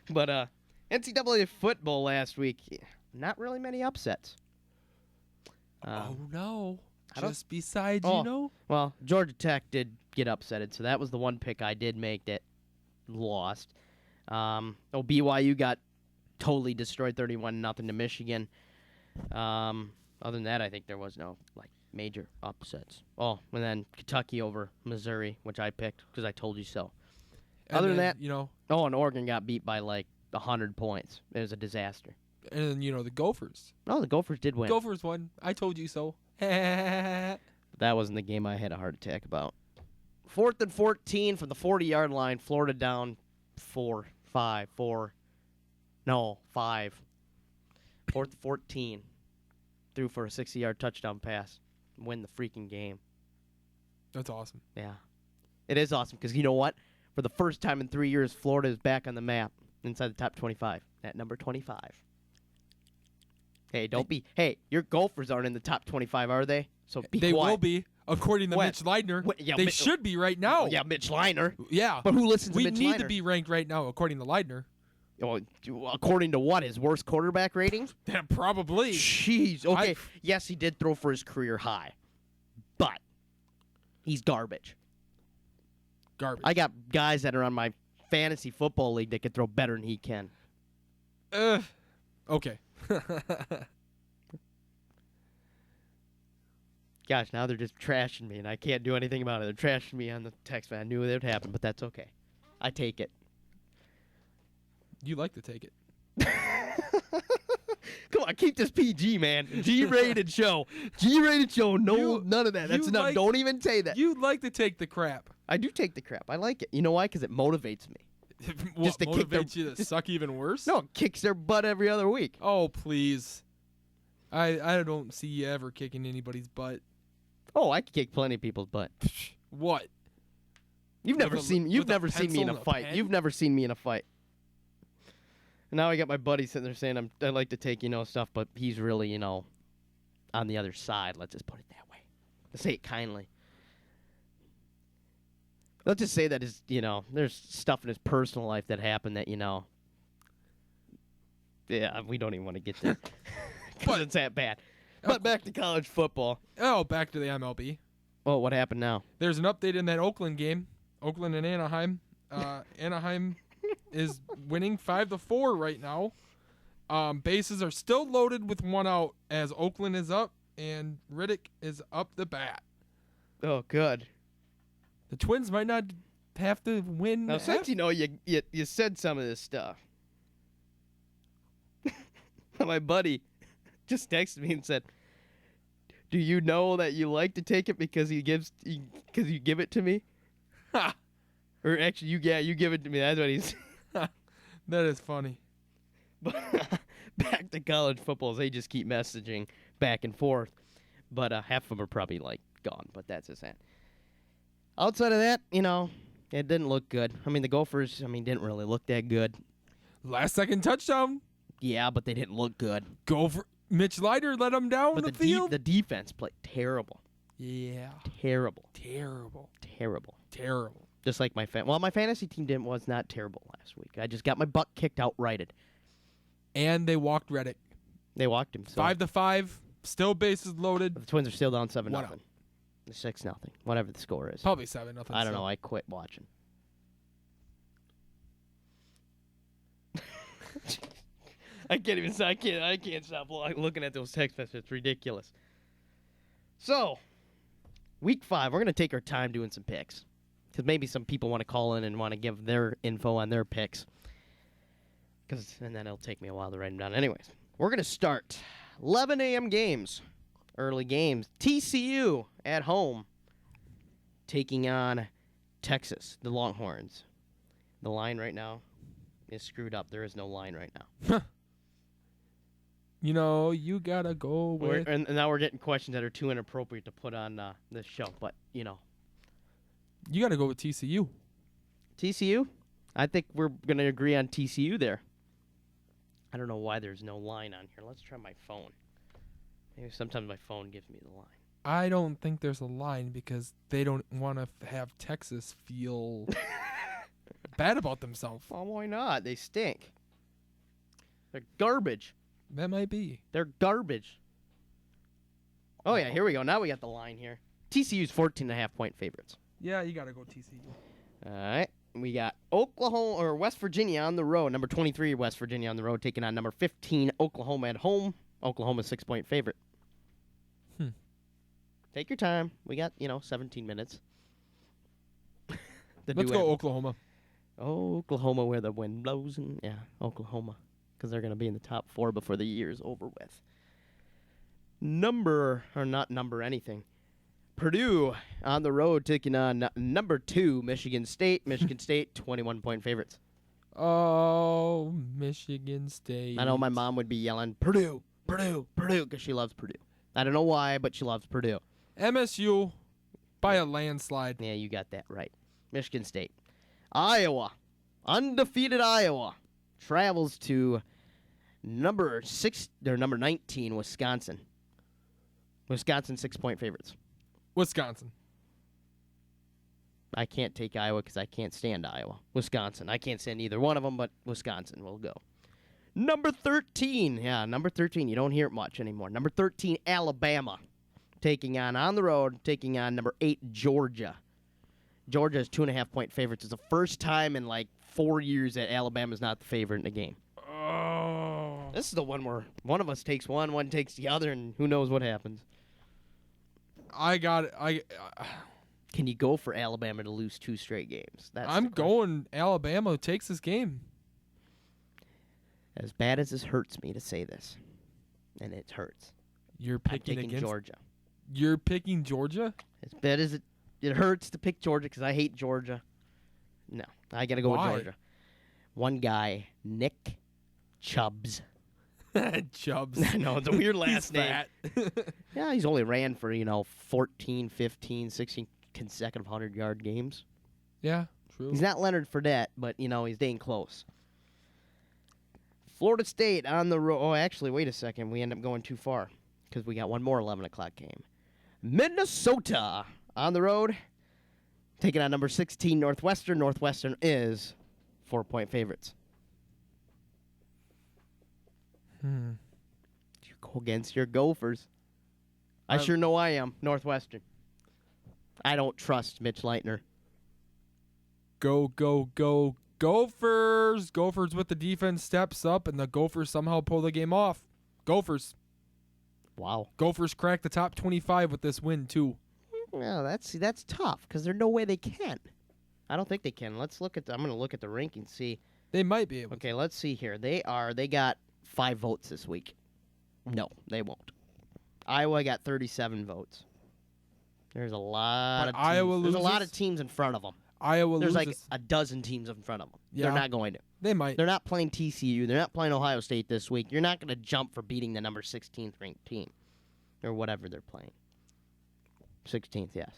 But NCAA football last week, not really many upsets. Oh, no. Just besides, you know? Well, Georgia Tech did get upsetted, so that was the one pick I did make that lost. BYU got totally destroyed 31-0 to Michigan. Other than that, I think there was no major upsets. Oh, and then Kentucky over Missouri, which I picked because I told you so. Other than that, and Oregon got beat by 100 points. It was a disaster. And then, the Gophers. No, the Gophers did win. Gophers won. I told you so. That wasn't the game I had a heart attack about. 4th and 14 from the 40-yard line. Florida down 5. 4th and 14. Threw for a 60-yard touchdown pass. Win the freaking game. That's awesome. Yeah. It is awesome because you know what? For the first time in 3 years, Florida is back on the map inside the top 25 at number 25. Hey, Hey, your Gophers aren't in the top 25, are they? So be They quiet. will be. According to When? Mitch Leidner, Yeah, they should be right now. Yeah, Mitch Leiner. Yeah. But who listens to we Mitch need Leiner? to be ranked right now, according to Leidner. Oh, according to what? His worst quarterback rating? Yeah, probably. Jeez. Okay. Yes, he did throw for his career high, but he's garbage. Garbage. I got guys that are on my fantasy football league that could throw better than he can. Okay. Gosh, now they're just trashing me, and I can't do anything about it. They're trashing me on the text, man. I knew it would happen, but that's okay. I take it. You like to take it. Come on, keep this PG, man. G-rated show. G-rated show. No, none of that. That's enough. Don't even say that. You like to take the crap. I do take the crap. I like it. You know why? Because it motivates me. What, Just to kick motivates their- you to suck even worse? No, it kicks their butt every other week. Oh, please. I don't see you ever kicking anybody's butt. Oh, I can kick plenty of people's butt. What? You've never With a- seen. You've with a never seen me in a pencil and a fight. pen? You've never seen me in a fight. And now I got my buddy sitting there saying I like to take stuff, but he's really on the other side. Let's just put it that way. Let's say it kindly. Let's just say that there's stuff in his personal life that happened that yeah, we don't even want to get there because it's that bad. But back to college football. Oh, back to the MLB. Oh, what happened now? There's an update in that Oakland game. Oakland and Anaheim. Anaheim is winning 5-4 right now. Bases are still loaded with one out as Oakland is up and Riddick is up the bat. Oh, good. The Twins might not have to win. Now, since you said some of this stuff, my buddy just texted me and said, "Do you know that you like to take it because you give it to me?" Or actually, you give it to me. That's what he's. That is funny. But back to college football, they just keep messaging back and forth. But half of them are probably gone. But that's just that. Outside of that, it didn't look good. I mean, the Gophers, didn't really look that good. Last second touchdown. Yeah, but they didn't look good. Mitch Leidner let them down But the field. the defense played terrible. Yeah. Terrible. Terrible. Terrible. Terrible. Just like my my fantasy team was not terrible last week. I just got my butt kicked outrighted. And they walked Reddick. They walked him. So 5-5. Still bases loaded. But the Twins are still down 7-0. One out. 6-0. Whatever the score is. Probably 7-0. I don't know. I quit watching. I can't even. I can't stop looking at those text messages. It's ridiculous. So, week 5, we're gonna take our time doing some picks, because maybe some people want to call in and want to give their info on their picks. And then it'll take me a while to write them down. Anyways, we're gonna start 11 a.m. games, early games. TCU at home, taking on Texas, the Longhorns. The line right now is screwed up. There is no line right now. You gotta go with. And now we're getting questions that are too inappropriate to put on this show. But, You gotta go with TCU. TCU? I think we're going to agree on TCU there. I don't know why there's no line on here. Let's try my phone. Maybe sometimes my phone gives me the line. I don't think there's a line because they don't want to have Texas feel bad about themselves. Well, why not? They stink. They're garbage. That might be. They're garbage. Oh, yeah, here we go. Now we got the line here. TCU's 14.5-point favorites. Yeah, you gotta go TCU. All right. We got Oklahoma or West Virginia on the road. Number 23, West Virginia on the road, taking on number 15, Oklahoma at home. Oklahoma's 6-point favorite. Take your time. We got, 17 minutes. Let's go Oklahoma. Oh, Oklahoma where the wind blows. And yeah, Oklahoma. Because they're going to be in the top 4 before the year's over with. Not number anything. Purdue on the road taking on number 2, Michigan State. Michigan State, 21-point favorites. Oh, Michigan State. I know my mom would be yelling, Purdue, Purdue, Purdue, because she loves Purdue. I don't know why, but she loves Purdue. MSU by a landslide. Yeah, you got that right. Michigan State. Iowa, undefeated Iowa, travels to number 19, Wisconsin. Wisconsin 6-point favorites. Wisconsin. I can't take Iowa because I can't stand Iowa. Wisconsin. I can't stand either one of them, but Wisconsin will go. Number 13. Yeah, number 13. You don't hear it much anymore. Number 13, Alabama. On the road, taking on number 8, Georgia. Georgia is 2.5-point favorites. It's the first time in like 4 years that Alabama's not the favorite in the game. Oh. This is the one where one of us takes one takes the other, and who knows what happens. I got it. Can you go for Alabama to lose 2 straight games? I'm going Alabama takes this game. As bad as this hurts me to say this, and it hurts, You're I'm picking taking against Georgia. You're picking Georgia? As bad as it hurts to pick Georgia because I hate Georgia. No, I got to go Why? with Georgia. One guy, Nick Chubbs. Chubbs. No, it's a weird last He's name. fat. Yeah, he's only ran for, 14, 15, 16 consecutive 100-yard games. Yeah, true. He's not Leonard Fournette, but, he's dang close. Florida State on the road. Oh, actually, wait a second. We end up going too far because we got one more 11 o'clock game. Minnesota on the road, taking on number 16, Northwestern. Northwestern is 4-point favorites. You go against your Gophers. I sure know I am, Northwestern. I don't trust Mitch Leitner. Go, go, go, Gophers. Gophers with the defense steps up, and the Gophers somehow pull the game off. Gophers. Wow. Gophers crack the top 25 with this win, too. Well, that's tough because there's no way they can. I don't think they can. I'm going to look at the rankings, see. They might be able Okay, let's see here. They got 5 votes this week. No, they won't. Iowa got 37 votes. There's a lot But of teams. Iowa There's a lot loses? of teams in front of them. Iowa There's loses. like a dozen teams in front of them. Yeah. They're not going to. They might. They're not playing TCU. They're not playing Ohio State this week. You're not going to jump for beating the number 16th ranked team or whatever they're playing. 16th, yes.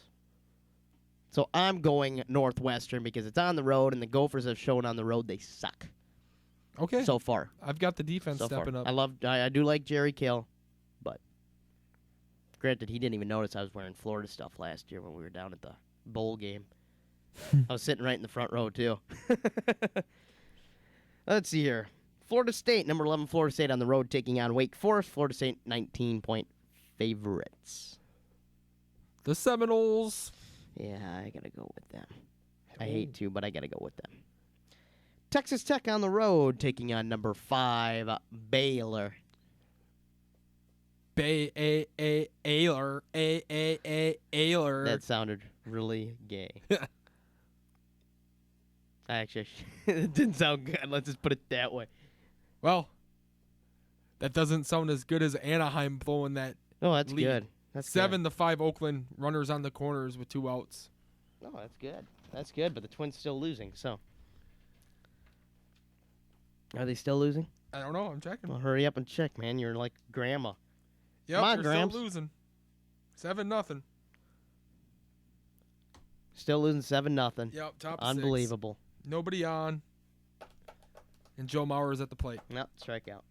So I'm going Northwestern because it's on the road, and the Gophers have shown on the road they suck Okay. so far. I've got the defense So far. stepping up. I do like Jerry Kill, but granted, he didn't even notice I was wearing Florida stuff last year when we were down at the bowl game. I was sitting right in the front row, too. Let's see here. Florida State, number 11, Florida State on the road taking on Wake Forest. Florida State, 19-point favorites. The Seminoles. Yeah, I got to go with them. I hate to, but I got to go with them. Texas Tech on the road taking on number 5, Baylor. Ayler. That sounded really gay. Actually, it didn't sound good. Let's just put it that way. Well, that doesn't sound as good as Anaheim blowing that Oh, that's lead. good. That's 7-5 Oakland, runners on the corners with 2 outs. Good. No, that's good. That's good, but the Twins still losing, so. Are they still losing? I don't know. I'm checking. Well, hurry up and check, man. You're like grandma. Yep, come on, they're Grams. still losing. 7-0. Still losing 7-0. Yep, top 6. Unbelievable. Nobody on. And Joe Mauer's at the plate. No, strikeout.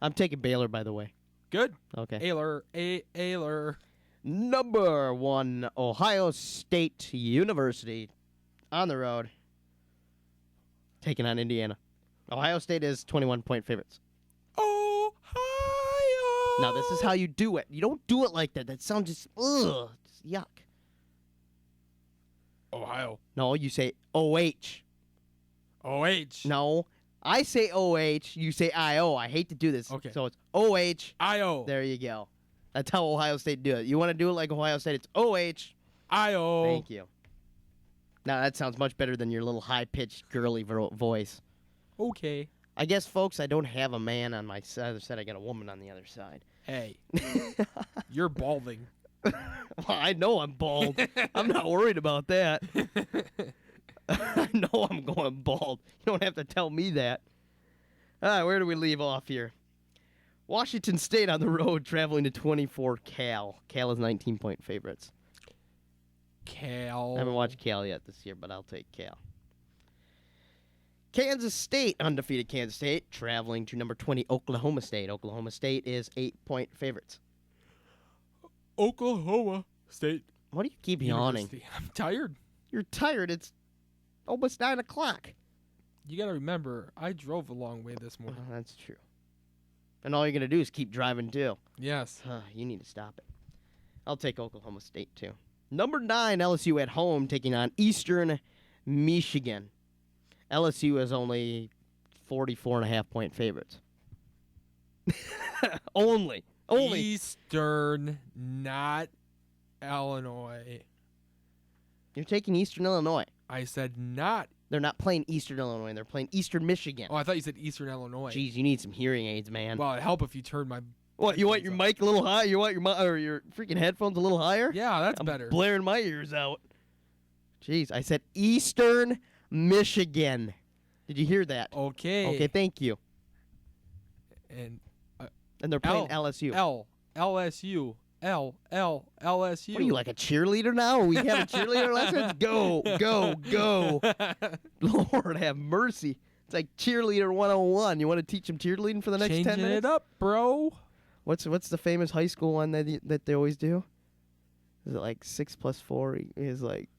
I'm taking Baylor, by the way. Good. Okay. Ayler. Number 1, Ohio State University on the road, taking on Indiana. Ohio State is 21-point favorites. Ohio. Now, this is how you do it. You don't do it like that. That sounds just yuck. Ohio. No, you say OH. OH. No, I say OH. You say IO. I hate to do this. Okay. So it's OH. IO. There you go. That's how Ohio State do it. You want to do it like Ohio State, it's OH. IO. Thank you. Now, that sounds much better than your little high-pitched, girly voice. Okay. I guess, folks, I don't have a man on my other side. I got a woman on the other side. Hey. You're balding. Well, I know I'm bald. I'm not worried about that. I know I'm going bald. You don't have to tell me that. All right, where do we leave off here? Washington State on the road traveling to 24 Cal. Cal is 19-point favorites. Cal. I haven't watched Cal yet this year, but I'll take Cal. Kansas State, undefeated Kansas State, traveling to number 20 Oklahoma State. Oklahoma State is 8-point favorites. Oklahoma State. Why do you keep yawning? University. I'm tired. You're tired. It's almost 9 o'clock. You got to remember, I drove a long way this morning. That's true. And all you're going to do is keep driving, too. Yes. You need to stop it. I'll take Oklahoma State, too. Number 9, LSU at home, taking on Eastern Michigan. LSU is only 44.5-point favorites. Only. Eastern, not Illinois. You're taking Eastern Illinois. I said not. They're not playing Eastern Illinois. They're playing Eastern Michigan. Oh, I thought you said Eastern Illinois. Jeez, you need some hearing aids, man. Well, it'd help if you turned my... What, you want your mic a little high? You want your freaking headphones a little higher? Yeah, that's I'm better. blaring my ears out. Jeez, I said Eastern Michigan. Did you hear that? Okay. Okay, thank you. And they're playing LSU. LSU. LSU. What are you, like a cheerleader now? Are we having cheerleader lessons? Go, go, go. Lord have mercy. It's like cheerleader 101. You want to teach them cheerleading for the next 10 minutes? Changing it up, bro. What's the famous high school one that they always do? Is it like 6 + 4 is like...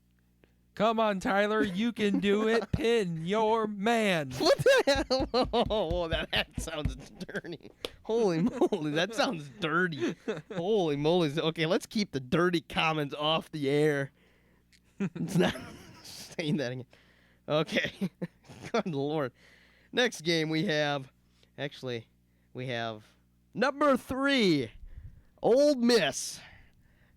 Come on, Tyler. You can do it. Pin your man. What the hell? Oh, that sounds dirty. Holy moly, that sounds dirty. Holy moly. Okay, let's keep the dirty comments off the air. It's not saying that again. Okay. Good Lord. Next game we have number 3, Ole Miss,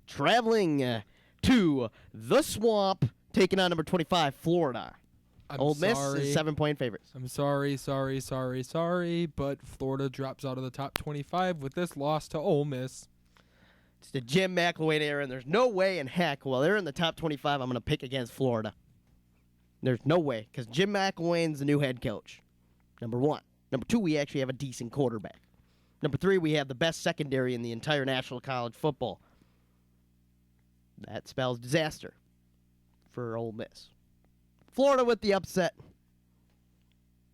traveling to the Swamp, taking on number 25, Florida. Ole Miss is 7-point favorites. I'm sorry, but Florida drops out of the top 25 with this loss to Ole Miss. It's the Jim McElwain era, and there's no way in heck, while they're in the top 25, I'm going to pick against Florida. There's no way, because Jim McElwain's the new head coach, number 1. Number 2, we actually have a decent quarterback. Number 3, we have the best secondary in the entire National College Football. That spells disaster for Ole Miss. Florida with the upset.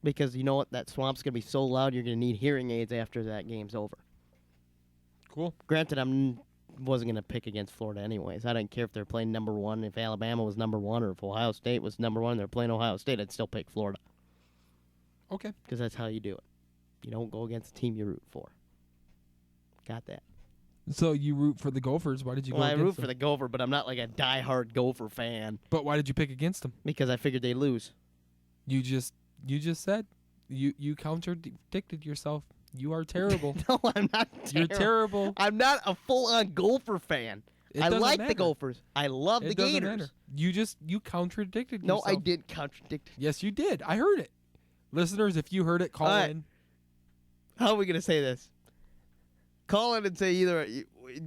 Because you know what? That Swamp's going to be so loud, you're going to need hearing aids after that game's over. Cool. Granted, wasn't going to pick against Florida anyways. I didn't care if they're playing number 1. If Alabama was number 1 or if Ohio State was number 1 and they're playing Ohio State, I'd still pick Florida. Okay. Because that's how you do it. You don't go against the team you root for. Got that. So you root for the Gophers. Why did you go against them? I root for the Gopher, but I'm not like a diehard Gopher fan. But why did you pick against them? Because I figured they'd lose. You just said you contradicted yourself. You are terrible. No, I'm not terrible. You're terrible. I'm not a full-on Gopher fan. I like the Gophers. I love the Gators. Matter. You contradicted no, yourself. I did contradict. Yes, you did. I heard it. Listeners, if you heard it, call in. How are we going to say this? Call in and say either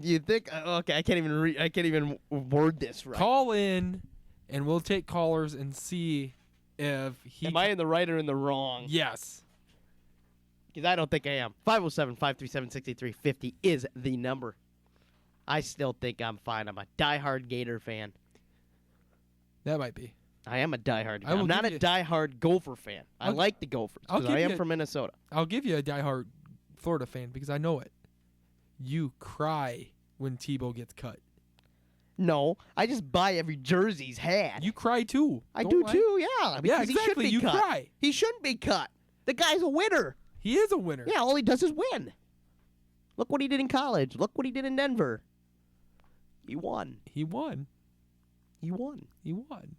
you think okay, I can't even word this right. Call in and we'll take callers and see if he Am I in the right or in the wrong? Yes. Because I don't think I am. 507-537-6350 is the number. I still think I'm fine. I'm a diehard Gator fan. That might be. I am a diehard. I'm not a diehard Gopher fan. I like the Gophers because I am from Minnesota. I'll give you a diehard Florida fan because I know it. You cry when Tebow gets cut. No, I just buy every jersey he's had. You cry too. I do too, yeah. Yeah, exactly. He should be cut. Cry. He shouldn't be cut. The guy's a winner. He is a winner. Yeah, all he does is win. Look what he did in college. Look what he did in Denver. He won. He won. He won. He won.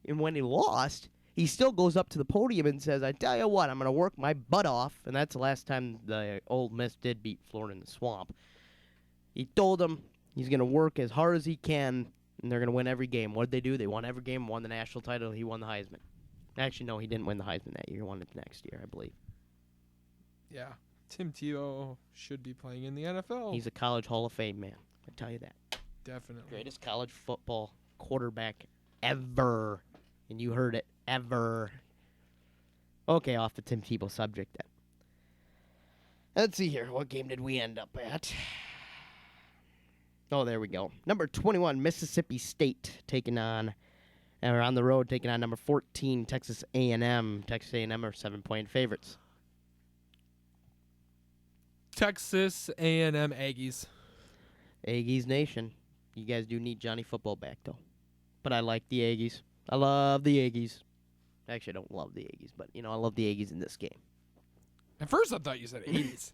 And when he lost, he still goes up to the podium and says, I tell you what, I'm going to work my butt off. And that's the last time the Ole Miss did beat Florida in the Swamp. He told them he's going to work as hard as he can, and they're going to win every game. What did they do? They won every game, won the national title. He won the Heisman. Actually, no, he didn't win the Heisman that year. He won it next year, I believe. Yeah. Tim Tebow should be playing in the NFL. He's a college Hall of Fame man. I tell you that. Definitely. Greatest college football quarterback ever. And you heard it. Ever. Okay, off the Tim Tebow subject then. Let's see here. What game did we end up at? Oh, there we go. Number 21, Mississippi State taking on the road, taking on number 14, Texas A&M. Texas A&M are 7-point favorites. Texas A&M Aggies. Aggies Nation. You guys do need Johnny Football back, though. But I like the Aggies. I love the Aggies. Actually, I don't love the Aggies, but, I love the Aggies in this game. At first, I thought you said 80s.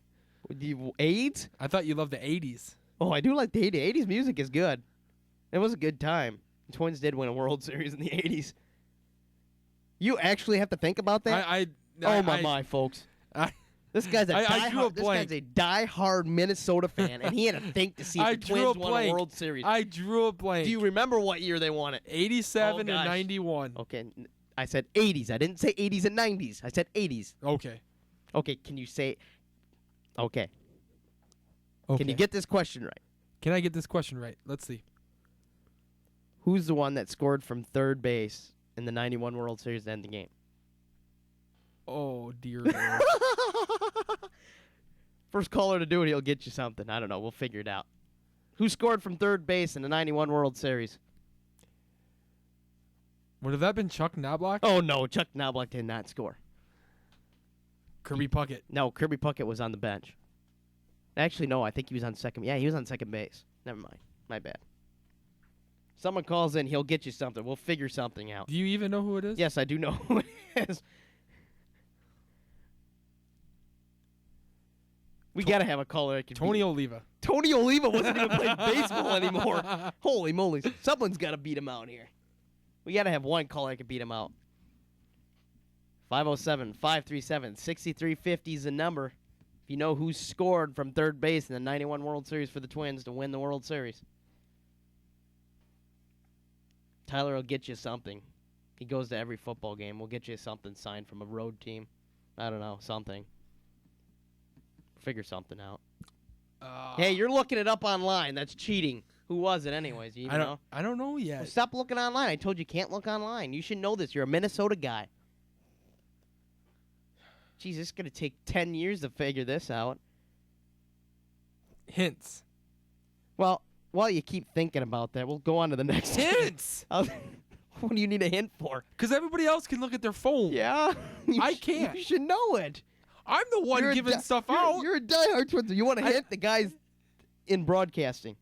AIDS? I thought you loved the 80s. Oh, I do like the 80s. 80s music is good. It was a good time. The Twins did win a World Series in the 80s. You actually have to think about that? My, folks. This guy's a diehard Minnesota fan, and he had to think to see if the Twins won a World Series. I drew a blank. Do you remember what year they won it? 87 and 91. Okay, I said 80s. I didn't say 80s and 90s. I said 80s. Okay. Okay, can you say... Okay. Can you get this question right? Can I get this question right? Let's see. Who's the one that scored from third base in the 91 World Series to end the game? Oh, dear Lord. First caller to do it, he'll get you something. I don't know. We'll figure it out. Who scored from third base in the 91 World Series? Would have that been Chuck Knobloch? Oh, no. Chuck Knobloch did not score. Kirby Puckett. No, Kirby Puckett was on the bench. Actually, no. I think he was on second. Yeah, he was on second base. Never mind. My bad. Someone calls in, he'll get you something. We'll figure something out. Do you even know who it is? Yes, I do know who it is. We got to have a caller that can Tony Oliva. Tony Oliva wasn't even playing baseball anymore. Holy moly. Someone's got to beat him out here. We got to have one caller that can beat him out. 507-537-6350 is the number. If you know who scored from third base in the 91 World Series for the Twins to win the World Series. Tyler will get you something. He goes to every football game. We'll get you something signed from a road team. I don't know, something. Figure something out. Hey, you're looking it up online. That's cheating. Who was it anyways? You even know? I don't know yet. Well, stop looking online. I told you can't look online. You should know this. You're a Minnesota guy. Jeez, it's going to take 10 years to figure this out. Hints. Well, while you keep thinking about that, we'll go on to the next Hints! What do you need a hint for? Because everybody else can look at their phone. Yeah? I can't. You should know it. I'm the one giving stuff out. You're a diehard Twins. You want to hint? The guy's in broadcasting.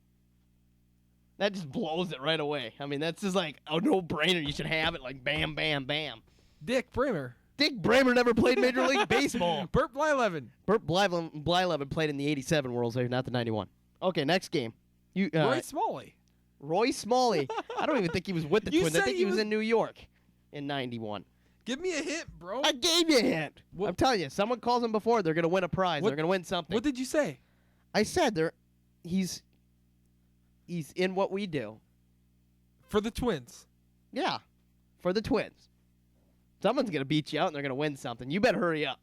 That just blows it right away. I mean, that's just like a no-brainer. You should have it like bam, bam, bam. Dick Bramer. Dick Bramer never played Major League Baseball. Burt Blyleven. Burt Blyleven played in the 87 World Series, not the 91. Okay, next game. Roy Smalley. Roy Smalley. I don't even think he was with the Twins. I think he was in New York in 91. Give me a hint, bro. I gave you a hint. What? I'm telling you, someone calls him before, they're going to win a prize. They're going to win something. What did you say? I said he's in what we do. For the Twins. Yeah, for the Twins. Someone's going to beat you out, and they're going to win something. You better hurry up.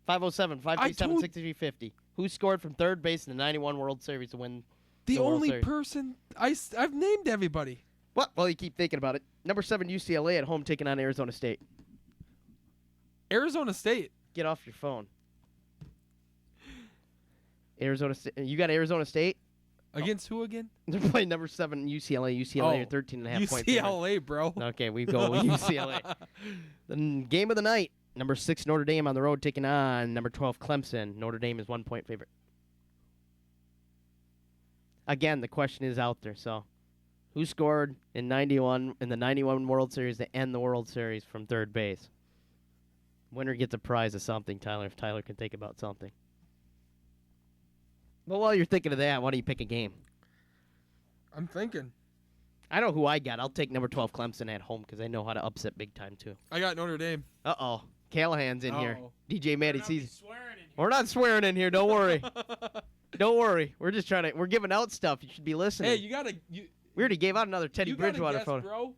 507-537-6350. Who scored from third base in the 91 World Series to win the World only Series? person I've named everybody. What? Well, you keep thinking about it. Number 7 UCLA at home taking on Arizona State. Arizona State. Get off your phone. Arizona State. You got Arizona State? Against who again? They're playing number 7 UCLA. UCLA are 13.5 points. UCLA, bro. Okay, we go with UCLA. The game of the night. Number 6 Notre Dame on the road taking on number 12 Clemson. Notre Dame is 1-point favorite. Again, the question is out there. So, who scored in the 91 World Series to end the World Series from third base? Winner gets a prize of something, Tyler, if Tyler can think about something. But while you're thinking of that, why don't you pick a game? I'm thinking. I know who I got. I'll take number 12 Clemson at home because they know how to upset big time, too. I got Notre Dame. Uh-oh. Callahan's in here. Uh-oh. DJ Matty sees. We're not swearing in here. Don't worry. Don't worry. We're just we're giving out stuff. You should be listening. Hey, you gotta. We already gave out another Teddy Bridgewater photo. Bro.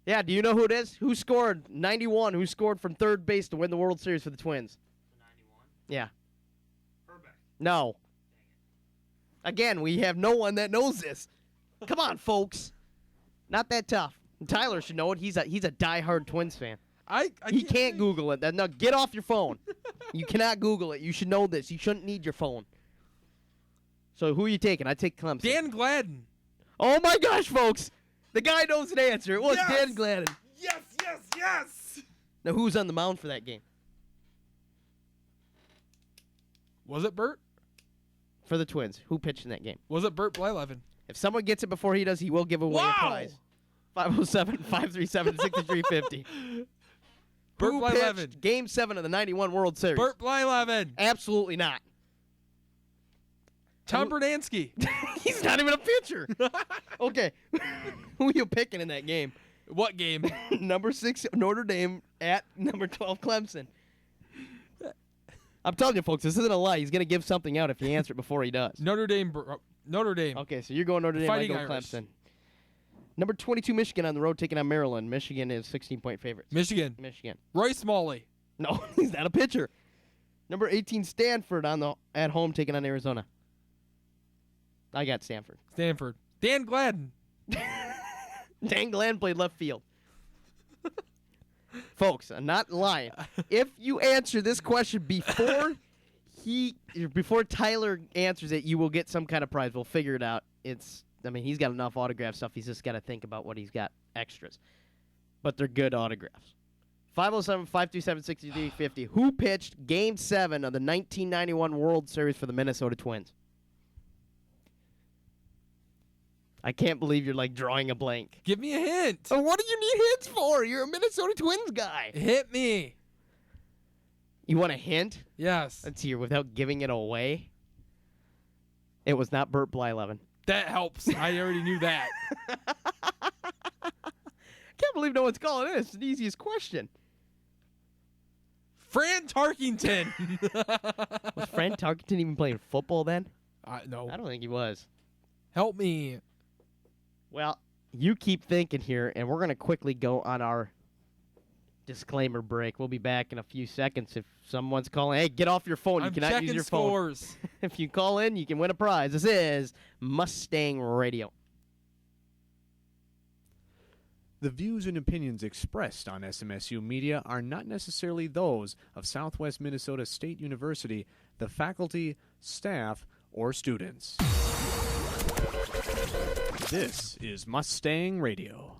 Yeah, do you know who it is? Who scored 91? Who scored from third base to win the World Series for the Twins? 91? Yeah. Herbeck. No. Again, we have no one that knows this. Come on, folks. Not that tough. Tyler should know it. He's a diehard Twins fan. He can't Google it. No, get off your phone. You cannot Google it. You should know this. You shouldn't need your phone. So who are you taking? I take Clemson. Dan Gladden. Oh my gosh, folks! The guy knows an answer. It was Dan Gladden. Yes, yes, yes. Now who's on the mound for that game? Was it Burt? for the Twins. Who pitched in that game? Was it Burt Blyleven? If someone gets it before he does, he will give away a prize. 507-537-6350. Burt Who Blyleven. pitched Game 7 of the 91 World Series? Burt Blyleven. Absolutely not. Tom Berdansky. He's not even a pitcher. Okay. Who are you picking in that game? What game? Number 6, Notre Dame at number 12, Clemson. I'm telling you, folks, this isn't a lie. He's going to give something out if you answer it before he does. Notre Dame. Notre Dame. Okay, so you're going Notre Dame, Fighting I go Irish. Clemson. Number 22, Michigan on the road taking on Maryland. Michigan is 16-point favorites. Michigan. Roy Smalley. No, he's not a pitcher. Number 18, Stanford at home taking on Arizona. I got Stanford. Stanford. Dan Gladden. Dan Glenn played left field. Folks, I'm not lying. If you answer this question before Tyler answers it, you will get some kind of prize. We'll figure it out. He's got enough autograph stuff. He's just got to think about what he's got extras. But they're good autographs. 507-527-6350. Who pitched Game 7 of the 1991 World Series for the Minnesota Twins? I can't believe you're drawing a blank. Give me a hint. Oh, what do you need hints for? You're a Minnesota Twins guy. Hit me. You want a hint? Yes. Let's hear without giving it away. It was not Burt Blyleven. That helps. I already knew that. Can't believe no one's calling this. It's the easiest question. Fran Tarkington. Was Fran Tarkington even playing football then? No. I don't think he was. Help me. Well, you keep thinking here, and we're going to quickly go on our disclaimer break. We'll be back in a few seconds. If someone's calling, hey, get off your phone. I'm You cannot use checking your phone. scores. If you call in, you can win a prize. This is Mustang Radio. The views and opinions expressed on SMSU Media are not necessarily those of Southwest Minnesota State University, the faculty, staff, or students. This is Mustang Radio.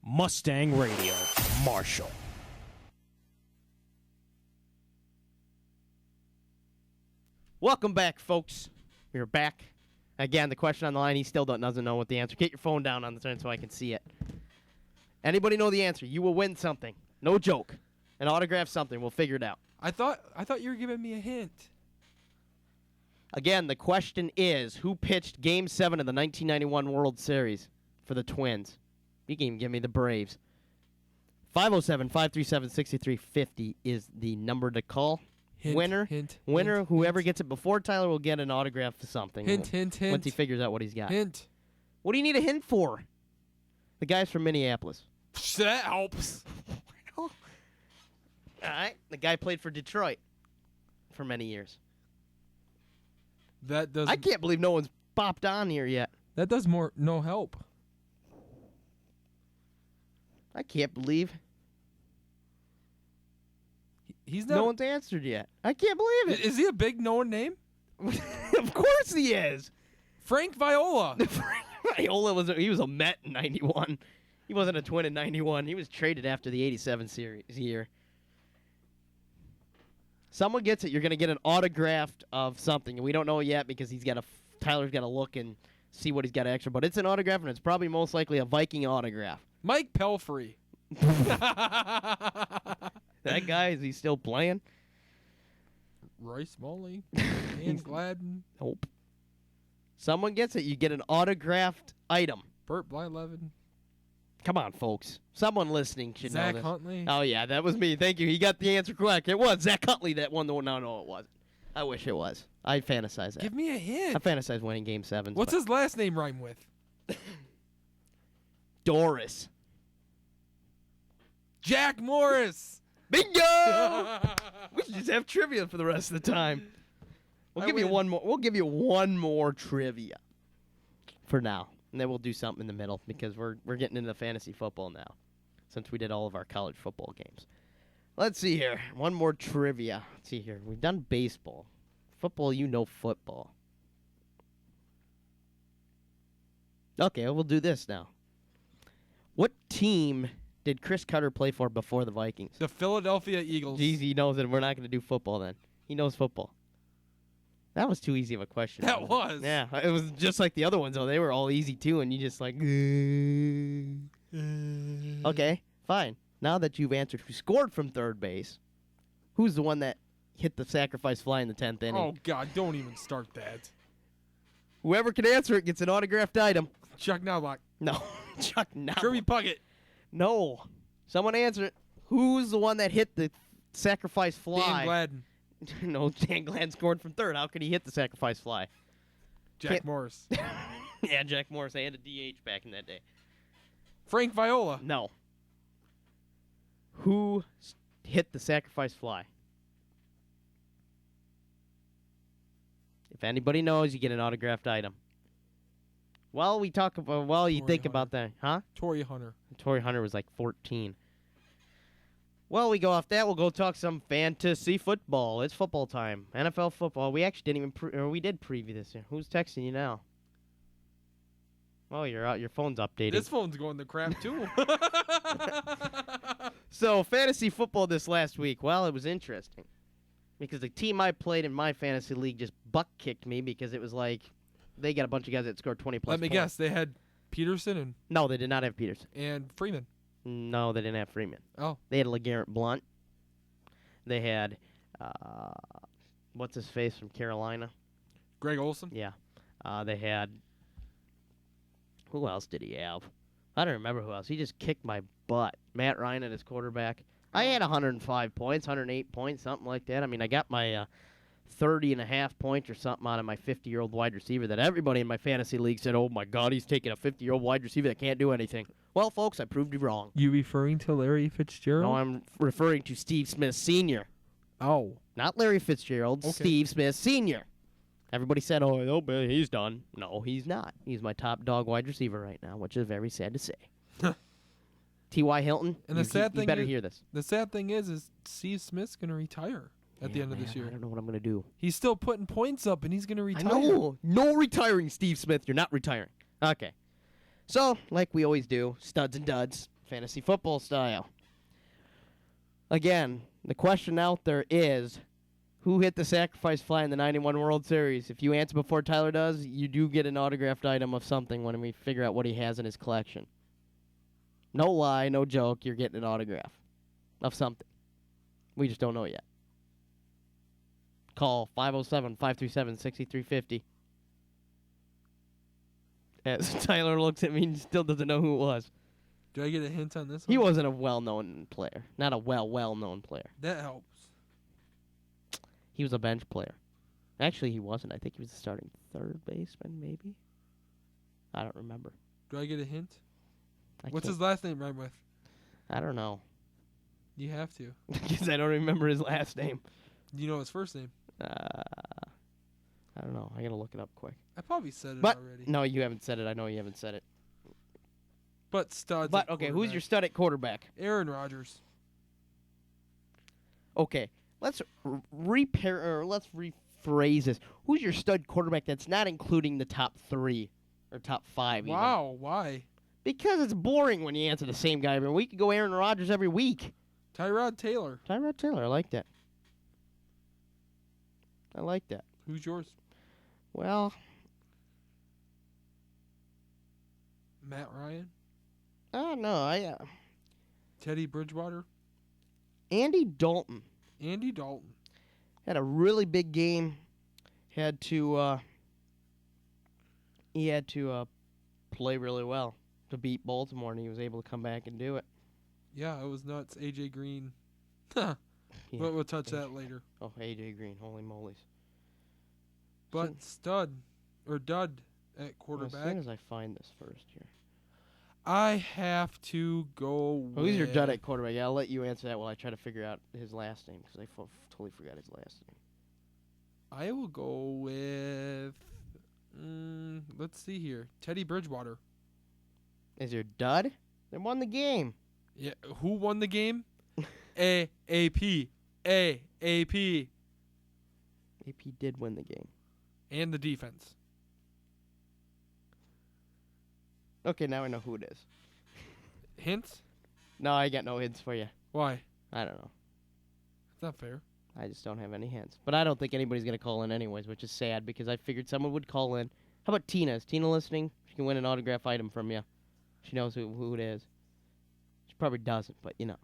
Mustang Radio, Marshall. Welcome back, folks. We're back. Again, the question on the line, he still doesn't know what the answer. Get your phone down on the turn so I can see it. Anybody know the answer? You will win something. No joke. An autograph something. We'll figure it out. I thought you were giving me a hint. Again, the question is, who pitched Game 7 of the 1991 World Series for the Twins? You can even give me the Braves. 507-537-6350 is the number to call. Winner, whoever gets it before Tyler will get an autograph for something. Hint. Once he figures out what he's got. Hint. What do you need a hint for? The guy's from Minneapolis. That helps. All right. The guy played for Detroit for many years. That does. I can't believe no one's popped on here yet. That does no help. I can't believe He's not. no one's answered yet. I can't believe it. Is he a big known name? Of course he is. Frank Viola. Viola was a Met in 91. He wasn't a Twin in 91. He was traded after the 87 series year. Someone gets it. You're going to get an autographed of something. And we don't know yet because Tyler's got to look and see what he's got extra. But it's an autograph, and it's probably most likely a Viking autograph. Mike Pelfrey. That guy, is he still playing? Roy Smalley. Dan Gladden. Nope. Someone gets it. You get an autographed item. Burt Blyleven. Come on, folks. Someone listening should know Zach this. Huntley. Oh, yeah, that was me. Thank you. He got the answer correct. It was Zach Huntley that won the one. No, it wasn't. I wish it was. I fantasize that. Give me a hint. I fantasize winning Game 7. What's his last name rhyme with? Doris. Jack Morris. Bingo! We should just have trivia for the rest of the time. We'll give you one more. We'll give you one more trivia for now, and then we'll do something in the middle because we're getting into fantasy football now, since we did all of our college football games. Let's see here. One more trivia. Let's see here. We've done baseball, football. You know football. Okay, we'll do this now. What team did Chris Cutter play for before the Vikings? The Philadelphia Eagles. Jeez, he knows that we're not going to do football then. He knows football. That was too easy of a question. That was. Yeah, it was just like the other ones, though. They were all easy, too, and you just like... Okay, fine. Now that you've answered who scored from third base, who's the one that hit the sacrifice fly in the 10th inning? Oh, God, don't even start that. Whoever can answer it gets an autographed item. Chuck Knobloch. No, Chuck, no. Kirby Puckett. No. Someone answer it. Who's the one that hit the sacrifice fly? Dan Gladden. No, Dan Gladden scored from third. How could he hit the sacrifice fly? Jack Can't- Morris. Yeah, Jack Morris. They had a DH back in that day. Frank Viola. No. Who hit the sacrifice fly? If anybody knows, you get an autographed item. While we talk about, while you Torrey think Hunter. about that, huh? Torrey Hunter. Torrey Hunter was like 14. Well, we go off that. We'll go talk some fantasy football. It's football time. NFL football. We actually didn't even, or we did preview this year. Who's texting you now? Oh, you're out. Your phone's updating. This phone's going to crap, too. So, fantasy football this last week. Well, it was interesting. Because the team I played in my fantasy league just buck-kicked me because it was like they got a bunch of guys that scored 20-plus Let me points. guess. They had Peterson No, they did not have Peterson. and Freeman. No, they didn't have Freeman. Oh. They had LeGarrette Blount. They had, what's his face from Carolina? Greg Olson. Yeah. They had, who else did he have? I don't remember who else. He just kicked my butt. Matt Ryan at his quarterback. I had 105 points, 108 points, something like that. I mean, I got my 30.5 points or something out of my 50-year-old wide receiver that everybody in my fantasy league said, oh, my God, he's taking a 50-year-old wide receiver that can't do anything. Well, folks, I proved you wrong. You referring to Larry Fitzgerald? No, I'm referring to Steve Smith Sr. Oh. Not Larry Fitzgerald, Okay. Steve Smith Sr. Everybody said, oh, he's done. No, he's not. He's my top dog wide receiver right now, which is very sad to say. T.Y. Hilton, And the sad you thing better is- hear this. The sad thing is Steve Smith's going to retire at the Yeah, end of this man, year. I don't know what I'm going to do. He's still putting points up, and he's going to I retire. know. No retiring, Steve Smith. You're not retiring. Okay. So, like we always do, studs and duds, fantasy football style. Again, the question out there is, who hit the sacrifice fly in the 91 World Series? If you answer before Tyler does, you do get an autographed item of something when we figure out what he has in his collection. No lie, no joke, you're getting an autograph of something. We just don't know yet. Call 507-537-6350. As Tyler looks at me and still doesn't know who it was. Do I get a hint on this He one? wasn't a well-known player. Not a well-known player. That helps. He was a bench player. Actually, he wasn't. I think he was the starting third baseman, maybe. I don't remember. Do I get a hint? I What's can't- his last name rhyme with? I don't know. You have to. Because I don't remember his last name. You know his first name. I don't know. I gotta look it up quick. I probably said it But already. no, you haven't said it. I know you haven't said it. But studs. But at okay, who's your quarterback. stud at quarterback? Aaron Rodgers. Okay, let's let's rephrase this. Who's your stud quarterback that's not including the top 3 or top 5? Even? Wow, why? Because it's boring when you answer the same guy every week. You go Aaron Rodgers every week. Tyrod Taylor. Tyrod Taylor, I like that. I like that. Who's yours? Well, Matt Ryan. I don't know. Teddy Bridgewater. Andy Dalton Andy Dalton. had a really big game. He had to play really well to beat Baltimore, and he was able to come back and do it. Yeah, it was nuts. AJ Green. Yeah. But we'll touch that later. Oh, AJ Green, holy moly's! But stud or dud at As quarterback. soon as I find this first here. I have to go Who's your dud with- at quarterback? Yeah, I'll let you answer that while I try to figure out his last name because I totally forgot his last name. I will go with. Let's see here. Teddy Bridgewater. Is your dud? They won the game. Yeah. Who won the game? AAP. AAP. AP did win the game. And the defense. Okay, now I know who it is. Hints? No, I got no hints for you. Why? I don't know. It's not fair. I just don't have any hints. But I don't think anybody's going to call in anyways, which is sad because I figured someone would call in. How about Tina? Is Tina listening? She can win an autograph item from you. She knows who it is. She probably doesn't, but you know.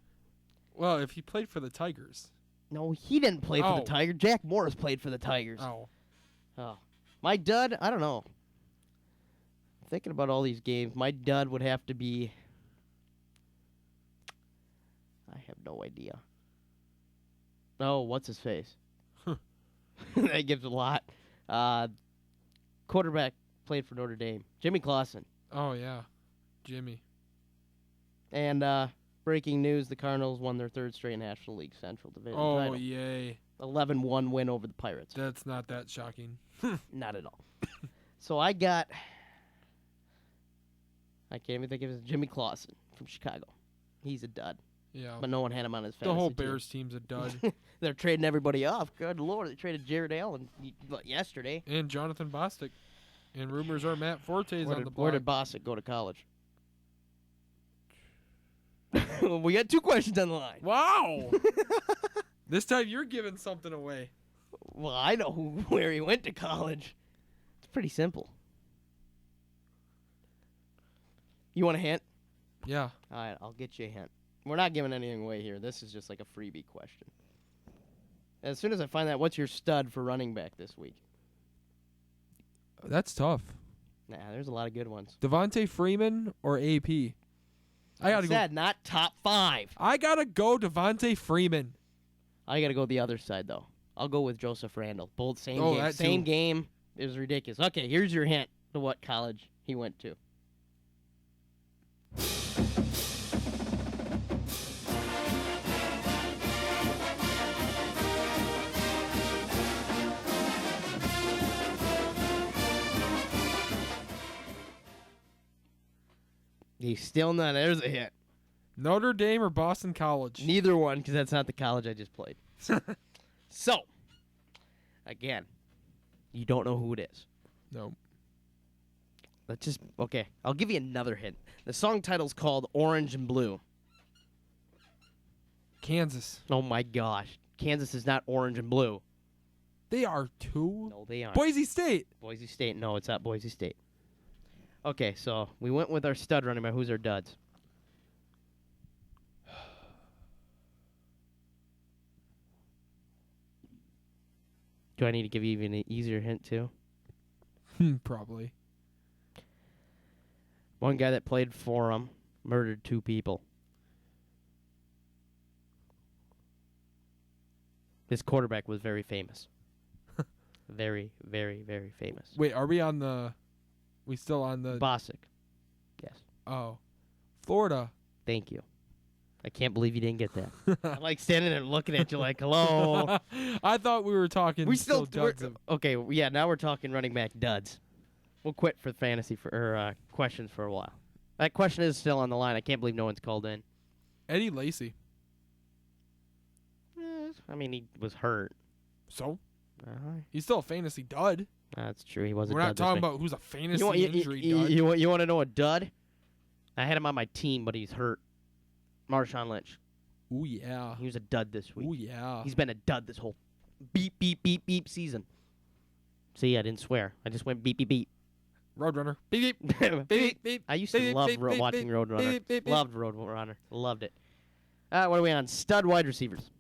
Well, if he played for the Tigers. No, he didn't play for Oh. the Tigers. Jack Morris played for the Tigers. Oh. My dud, I don't know. Thinking about all these games, my dud would have to be... I have no idea. Oh, what's his face? That gives a lot. Quarterback played for Notre Dame. Jimmy Clausen. Oh, yeah. Jimmy. And breaking news, the Cardinals won their third straight National League Central Division Oh, title. yay. 11-1 win over the Pirates. That's not that shocking. Not at all. So I got... I can't even think of it. Jimmy Clausen from Chicago. He's a dud. Yeah. But no one had him on his fantasy The whole team. Bears team's a dud. They're trading everybody off. Good Lord. They traded Jared Allen yesterday. And Jonathan Bostic. And rumors are Matt Forte's on the block. Where did Bostic go to college? We got two questions on the line. Wow. This time you're giving something away. Well, I know where he went to college. It's pretty simple. You want a hint? Yeah. All right, I'll get you a hint. We're not giving anything away here. This is just like a freebie question. As soon as I find that, what's your stud for running back this week? That's tough. Nah, there's a lot of good ones. Devontae Freeman or AP? I said not top 5. I gotta go Devontae Freeman. I got to go the other side, though. I'll go with Joseph Randall. Both same Oh, game. that Same too. game. It was ridiculous. Okay, here's your hint to what college he went to. He's still not. There's a hint. Notre Dame or Boston College? Neither one, because that's not the college I just played. So, again, you don't know who it is. No. Let's just, okay, I'll give you another hint. The song title's called Orange and Blue. Kansas. Oh my gosh. Kansas is not orange and blue. They are too. No, they aren't. Boise State. Boise State. No, it's not Boise State. Okay, so we went with our stud running back. Who's our duds? Do I need to give you even an easier hint, too? Probably. One guy that played for him murdered 2 people. His quarterback was very famous. Very, very, very famous. Wait, are we on the... We still on the... Bosick. Yes. Oh. Florida. Thank you. I can't believe you didn't get that. I'm like standing there looking at you like, hello. I thought we were talking We still duds of... okay. Yeah, now we're talking running back duds. We'll quit for fantasy or questions for a while. That question is still on the line. I can't believe no one's called in. Eddie Lacy. I mean, he was hurt. So? He's still a fantasy dud. That's true. He was. We're a not dud talking this week. about who's a fantasy You want, injury dud. You want to know a dud? I had him on my team, but he's hurt. Marshawn Lynch. Ooh, yeah. He was a dud this week. Ooh, yeah. He's been a dud this whole beep, beep, beep, beep season. See, I didn't swear. I just went beep, beep, beep. Roadrunner. Beep, beep. beep, beep, beep. I used to beep, love beep, beep, watching beep, Roadrunner. beep, beep, beep. Loved Roadrunner. Loved it. What are we on? Stud wide receivers.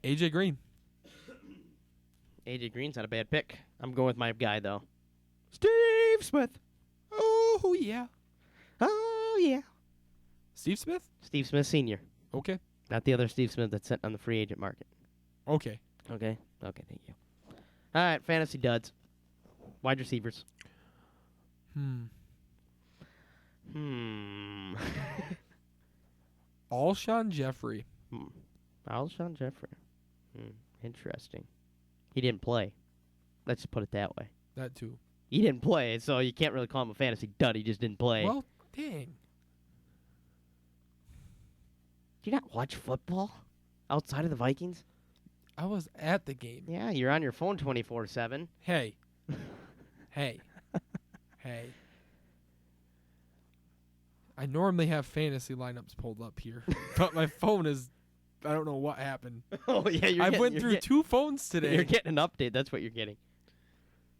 AJ Green. AJ Green's not a bad pick. I'm going with my guy, though. Steve Smith. Oh, yeah. Oh, yeah. Steve Smith? Steve Smith Sr. Okay. Not the other Steve Smith that's sent on the free agent market. Okay. Okay? Okay, thank you. All right, fantasy duds. Wide receivers. Alshon Jeffrey. Alshon Jeffrey. Interesting. He didn't play. Let's just put it that way. That too. He didn't play, so you can't really call him a fantasy dud. He just didn't play. Well, dang. Do you not watch football outside of the Vikings? I was at the game. Yeah, you're on your phone 24/7. Hey. Hey. Hey. I normally have fantasy lineups pulled up here, but my phone is. I don't know what happened. Oh yeah, I went through 2 phones today. You're getting an update. That's what you're getting.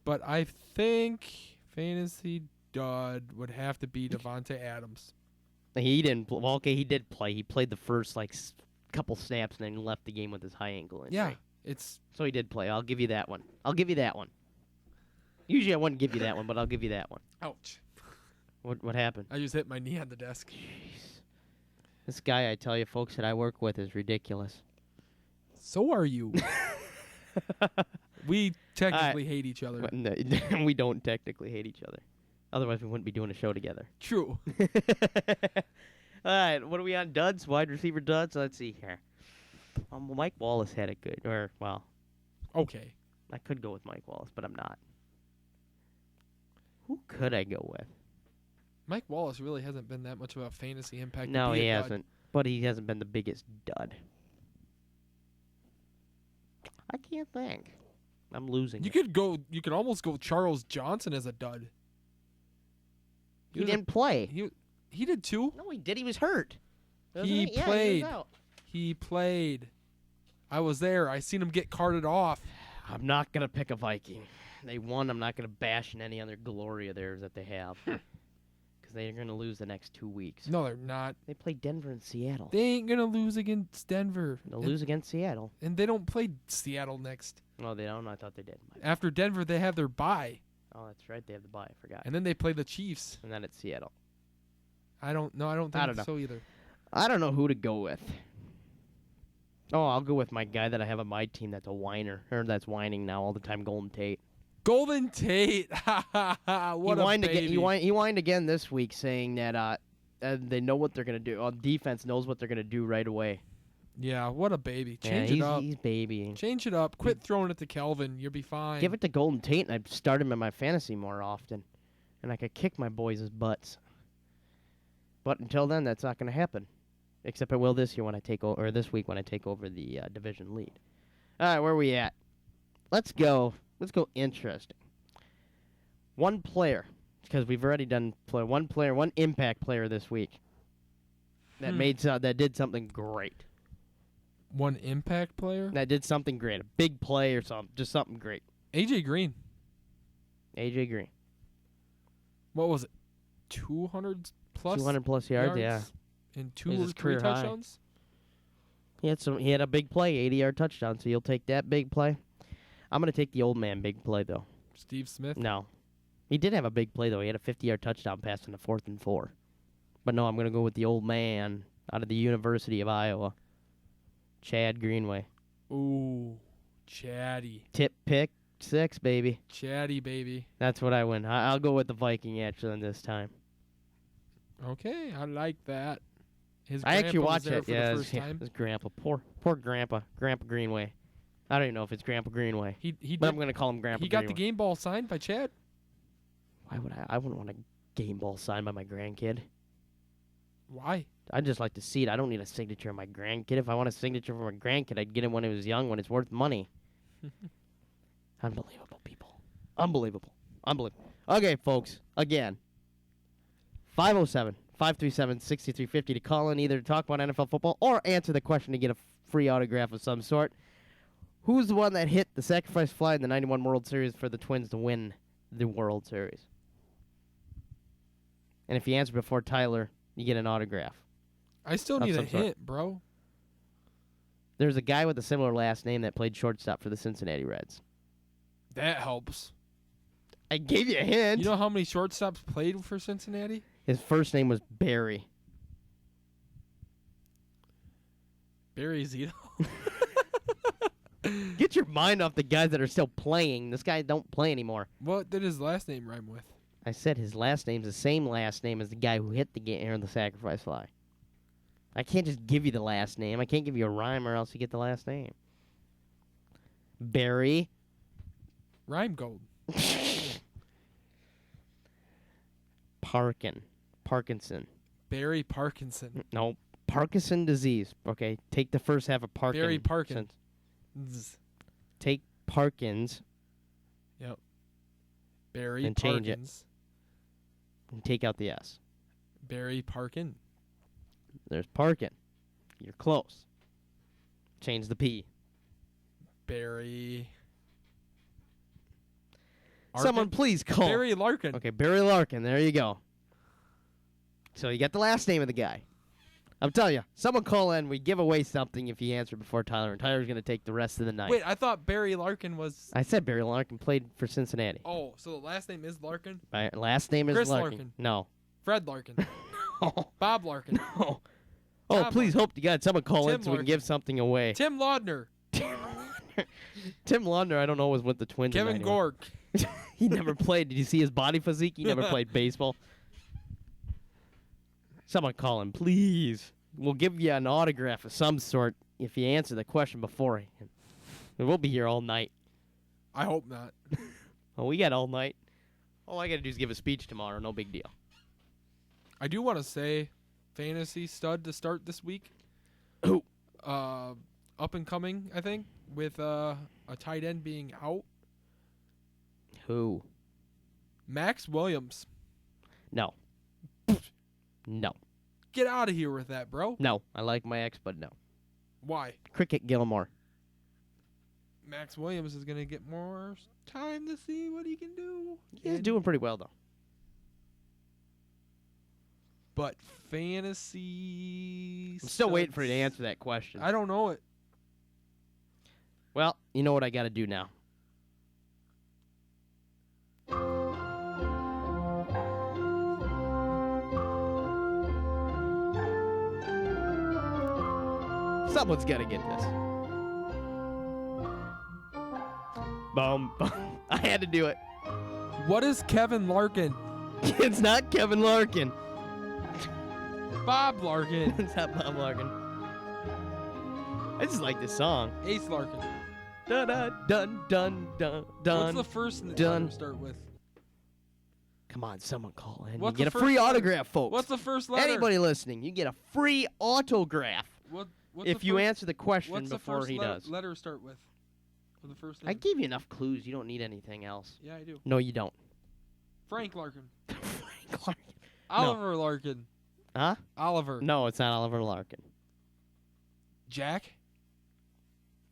But I think fantasy dud would have to be Devontae Adams. He didn't. Well, okay, he did play. He played the first couple snaps and then left the game with his high ankle injury. Yeah, it's So he did play. I'll give you that one. Usually I wouldn't give you that one, but I'll give you that one. ouch. What happened? I just hit my knee on the desk. This guy, I tell you, folks, that I work with is ridiculous. So are you. We technically hate each other. But no, we don't technically hate each other. Otherwise, we wouldn't be doing a show together. True. All right, what are we on? Duds? Wide receiver duds? Let's see here. Mike Wallace had it good. Okay. I could go with Mike Wallace, but I'm not. Who could I go with? Mike Wallace really hasn't been that much of a fantasy impact. to No, be he a dud. hasn't. But he hasn't been the biggest dud. I can't think. I'm losing. You could almost go Charles Johnson as a dud. He was a- didn't play. He did too. No, he did. He was hurt. Wasn't He Yeah, played. He was out. He played. I was there. I seen him get carted off. I'm not going to pick a Viking. They won. I'm not going to bash in any other glory of theirs that they have. Because they're going to lose the next 2 weeks. No, they're not. They play Denver and Seattle. They ain't gonna lose against Denver. They'll lose against Seattle. And they don't play Seattle next. No, they don't. I thought they did. After Denver, they have their bye, Oh, that's right. They have the bye. I forgot. and then they play the Chiefs. And then it's Seattle. I don't know. I don't think I don't know. so either. I don't know who to go with. Oh, I'll go with my guy that I have on my team that's a whiner. Or that's whining now all the time, Golden Tate. Golden Tate. What he a whined baby. again. He whined again this week, saying that they know what they're gonna do. Defense knows what they're gonna do right away. Yeah, what a baby. Change yeah, it up. He's babying. Change it up. Quit throwing it to Kelvin. You'll be fine. Give it to Golden Tate, and I'd start him in my fantasy more often, and I could kick my boys' butts. But until then, that's not gonna happen. Except I will this year when I take over, or this week when I take over the division lead. All right, where are we at? Let's go interesting. One player, because we've already done one impact player this week that did something great. One impact player? That did something great, a big play or something, just something great. AJ Green. AJ Green. What was it? 200 plus 200 plus yards, yeah. And It was 2 or his 3 career high. touchdowns? He had a big play, 80-yard touchdown, so you'll take that big play. I'm going to take the old man big play, though. Steve Smith? No. He did have a big play, though. He had a 50-yard touchdown pass in the 4th and 4. But no, I'm going to go with the old man out of the University of Iowa, Chad Greenway. Ooh, Chatty. Tip pick 6, baby. Chatty, baby. That's what I win. I'll go with the Viking, actually, this time. Okay, I like that. His I actually grandpa was watched there it. for Yeah, the first time. his grandpa. Poor grandpa. Grandpa Greenway. I don't even know if it's Grandpa Greenway. He But did, I'm going to call him Grandpa he got Greenway. the game ball signed by Chad. Why would I wouldn't want a game ball signed by my grandkid. Why? I'd just like to see it. I don't need a signature of my grandkid. If I want a signature from my grandkid, I'd get him when he was young, when it's worth money. Unbelievable, people. Unbelievable. Okay, folks. Again, 507-537-6350 to call in either to talk about NFL football or answer the question to get a free autograph of some sort. Who's the one that hit the sacrifice fly in the 91 World Series for the Twins to win the World Series? And if you answer before Tyler, you get an autograph. I still Of need a some sort. hint, bro. There's a guy with a similar last name that played shortstop for the Cincinnati Reds. That helps. I gave you a hint. You know how many shortstops played for Cincinnati? His first name was Barry. Barry Zito. Get your mind off the guys that are still playing. This guy don't play anymore. What did his last name rhyme with? I said his last name's the same last name as the guy who hit the game or the sacrifice fly. I can't just give you the last name. I can't give you a rhyme or else you get the last name. Barry. Rhyme gold. Parkinson. Barry Parkinson. No, Parkinson disease. Okay, take the first half of Parkin. Barry Parkin. Take Parkins Yep. Barry And change it. Parkins. and take out the S. Barry Parkin. There's Parkin. You're close. Change the P. Barry. Someone please call. Barry Larkin. Okay, Barry Larkin. There you go. So you got the last name of the guy. I'm telling you, someone call in. We give away something if you answer before Tyler, and Tyler's going to take the rest of the night. Wait, I thought Barry Larkin was. I said Barry Larkin played for Cincinnati. Oh, so the last name is Larkin? My last name is Chris Larkin. Larkin. No. Fred Larkin. No. Bob Larkin. No. Oh, Tom please hope to God someone call Tim in so we can Larkin. give something away. Tim Laudner. Tim Laudner, I don't know, was with the Twins. Kevin anyway. Gork. He never played. Did you see his body physique? He never played baseball. Someone call him, please. We'll give you an autograph of some sort if you answer the question beforehand. We'll be here all night. I hope not. Oh, we got all night. All I got to do is give a speech tomorrow. No big deal. I do want to say fantasy stud to start this week. Who? Up and coming, I think, with a tight end being out. Who? Max Williams. No. No. Get out of here with that, bro. No. I like my ex, but no. Why? Cricket Gilmore. Max Williams is going to get more time to see what he can do. He's doing pretty well, though. But fantasy... I'm still waiting studs- for you to answer that question. I don't know it. Well, you know what I got to do now. Someone's got to get this. Boom, boom. I had to do it. What is Kevin Larkin? It's not Kevin Larkin. Bob Larkin. It's not Bob Larkin. I just like this song. Ace Larkin. Dun dun dun dun dun dun. What's the first done. letter start with? Come on, someone call in. What's You the get a free first letter? autograph, folks. What's the first letter? Anybody listening, you get a free autograph What's if the you first- answer the question what's the before first he does. letter start with? For the first I name. gave you enough clues. You don't need anything else. Yeah, I do. No, you don't. Frank Larkin. Frank Larkin. Oliver Larkin. Huh? Oliver. No, it's not Oliver Larkin. Jack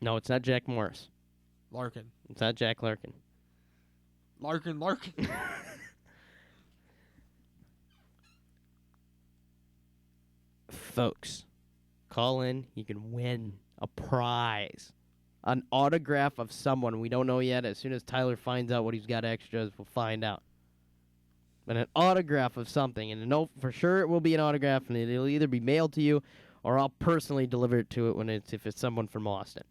No, it's not Jack Morris. Larkin. It's not Jack Larkin. Larkin. Folks, call in. You can win a prize. An autograph of someone we don't know yet. As soon as Tyler finds out what he's got extras, we'll find out. But an autograph of something. And know for sure it will be an autograph, and it'll either be mailed to you or I'll personally deliver it to it if it's someone from Austin.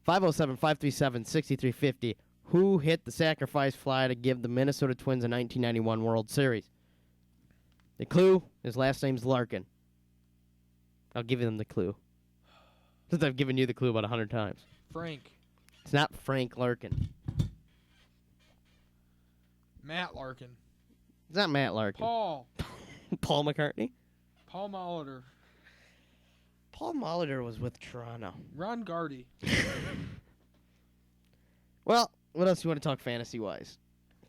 507-537-6350. Who hit the sacrifice fly to give the Minnesota Twins a 1991 World Series? The clue, his last name's Larkin. I'll give them the clue. Since I've given you the clue about 100 times. Frank. It's not Frank Larkin. Matt Larkin. It's not Matt Larkin. Paul. Paul McCartney? Paul Molitor. Paul Molitor was with Toronto. Ron Gardy. Well, what else do you want to talk fantasy-wise?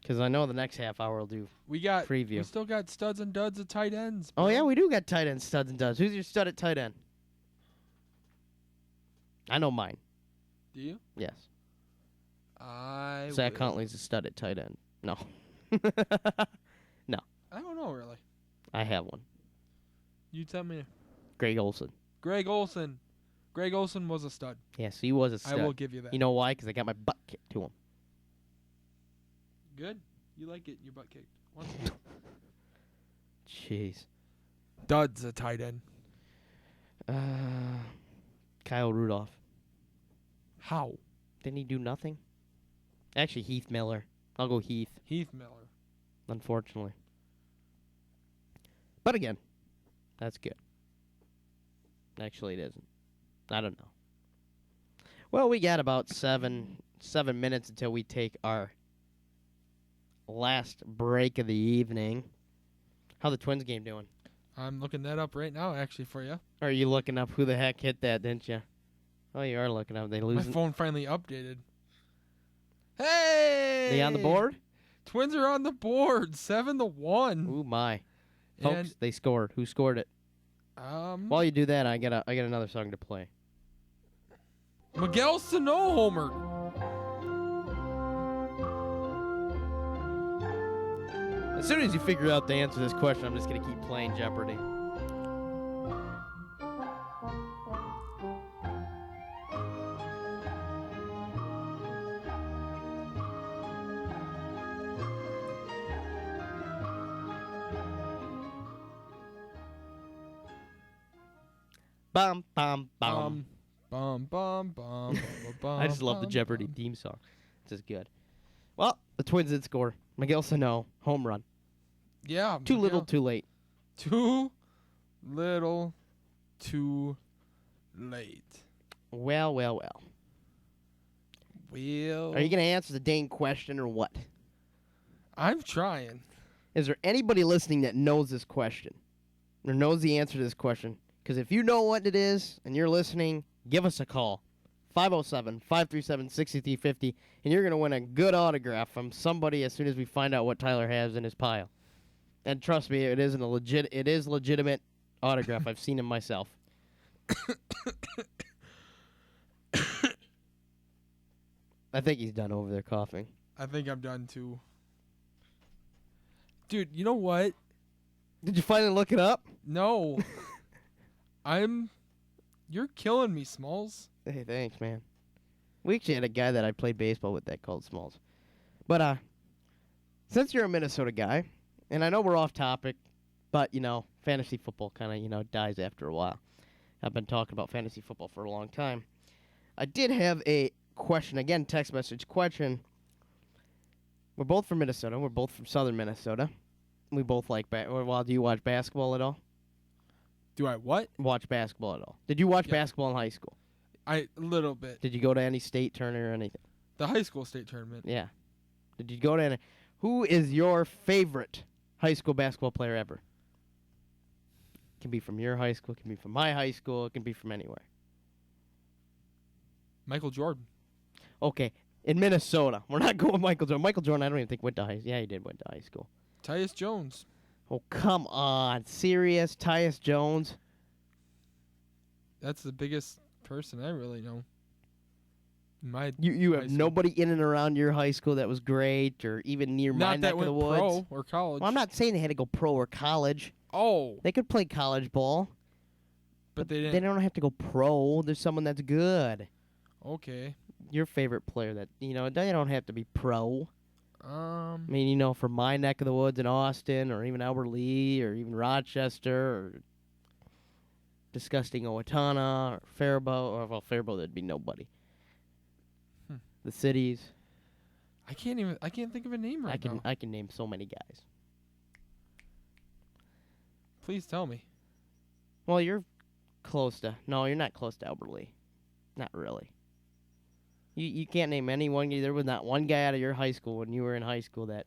Because I know the next half hour will do We preview. still got studs and duds at tight ends. Oh, bro. yeah, we do got tight end studs and duds. Who's your stud at tight end? I know mine. Do you? Yes. I Zach will. Huntley's a stud at tight end. No. I don't know really. I have one. You tell me. Greg Olson. Greg Olson. Greg Olson was a stud. Yes, he was a stud. I will give you that. You know why? Because I got my butt kicked to him. Good. You like getting your butt kicked. Once Jeez. Duds a tight end. Kyle Rudolph. How? Didn't he do nothing? Actually, Heath Miller. I'll go Heath, Heath Miller. unfortunately. But again, that's good. Actually, it isn't. I don't know. Well, we got about seven minutes until we take our last break of the evening. How the Twins game doing? I'm looking that up right now, actually, for you. Or are you looking up who the heck hit that, didn't you? Oh, you are looking up. They My losing. phone finally updated. Hey! They on the board? Twins are on the board, 7-1. Ooh, my. Folks, And they scored. Who scored it? While you do that, I got another song to play. Miguel Sano homer. As soon as you figure out the answer to this question, I'm just going to keep playing Jeopardy. Bum, bum, bum. Bum, bum, bum, bum, I just love the Jeopardy theme song. It's just good. Well, the Twins did score. Miguel Sano, home run. Yeah. Too little, too late. Too little, too late. Well, well, well. Well, Are you going to answer the dang question or what? I'm trying. Is there anybody listening that knows this question or knows the answer to this question? Because if you know what it is and you're listening, give us a call. 507-537-6350, and you're going to win a good autograph from somebody as soon as we find out what Tyler has in his pile. And trust me, it is legitimate autograph. I've seen him myself. I think he's done over there coughing. I think I'm done too. Dude, you know what? Did you finally look it up? No. You're killing me, Smalls. Hey, thanks, man. We actually had a guy that I played baseball with that called Smalls. But since you're a Minnesota guy, and I know we're off topic, but, fantasy football kind of, dies after a while. I've been talking about fantasy football for a long time. I did have a question, again, text message question. We're both from Minnesota. We're both from southern Minnesota. We both like do you watch basketball at all? Do I what? Watch basketball at all? Did you watch Yeah. basketball in high school? A little bit. Did you go to any state tournament or anything? The high school state tournament. Yeah. Did you go to any? Who is your favorite high school basketball player ever? Can be from your high school, can be from my high school, it can be from anywhere. Michael Jordan. Okay, in Minnesota. We're not going Michael Jordan. Michael Jordan, I don't even think went to high school. Yeah, he did went to high school. Tyus Jones. Oh, come on. Serious? Tyus Jones? That's the biggest person I really know. You high have school. nobody in and around your high school that was great or even near my Not neck that of the went woods? pro or college. Well, I'm not saying they had to go pro or college. Oh, They could play college ball. but they They didn't. don't have to go pro. There's someone that's good. Okay. Your favorite player that, they don't have to be pro. I Um. mean, from my neck of the woods in Austin or even Albert Lee or even Rochester or disgusting Owatonna or Faribault. Well, Faribault, there'd be nobody. The cities. I can't think of a name right now. I can name so many guys. Please tell me. Well, you're close to... No, you're not close to Albert Lee. Not really. You can't name anyone. There was not one guy out of your high school when you were in high school that,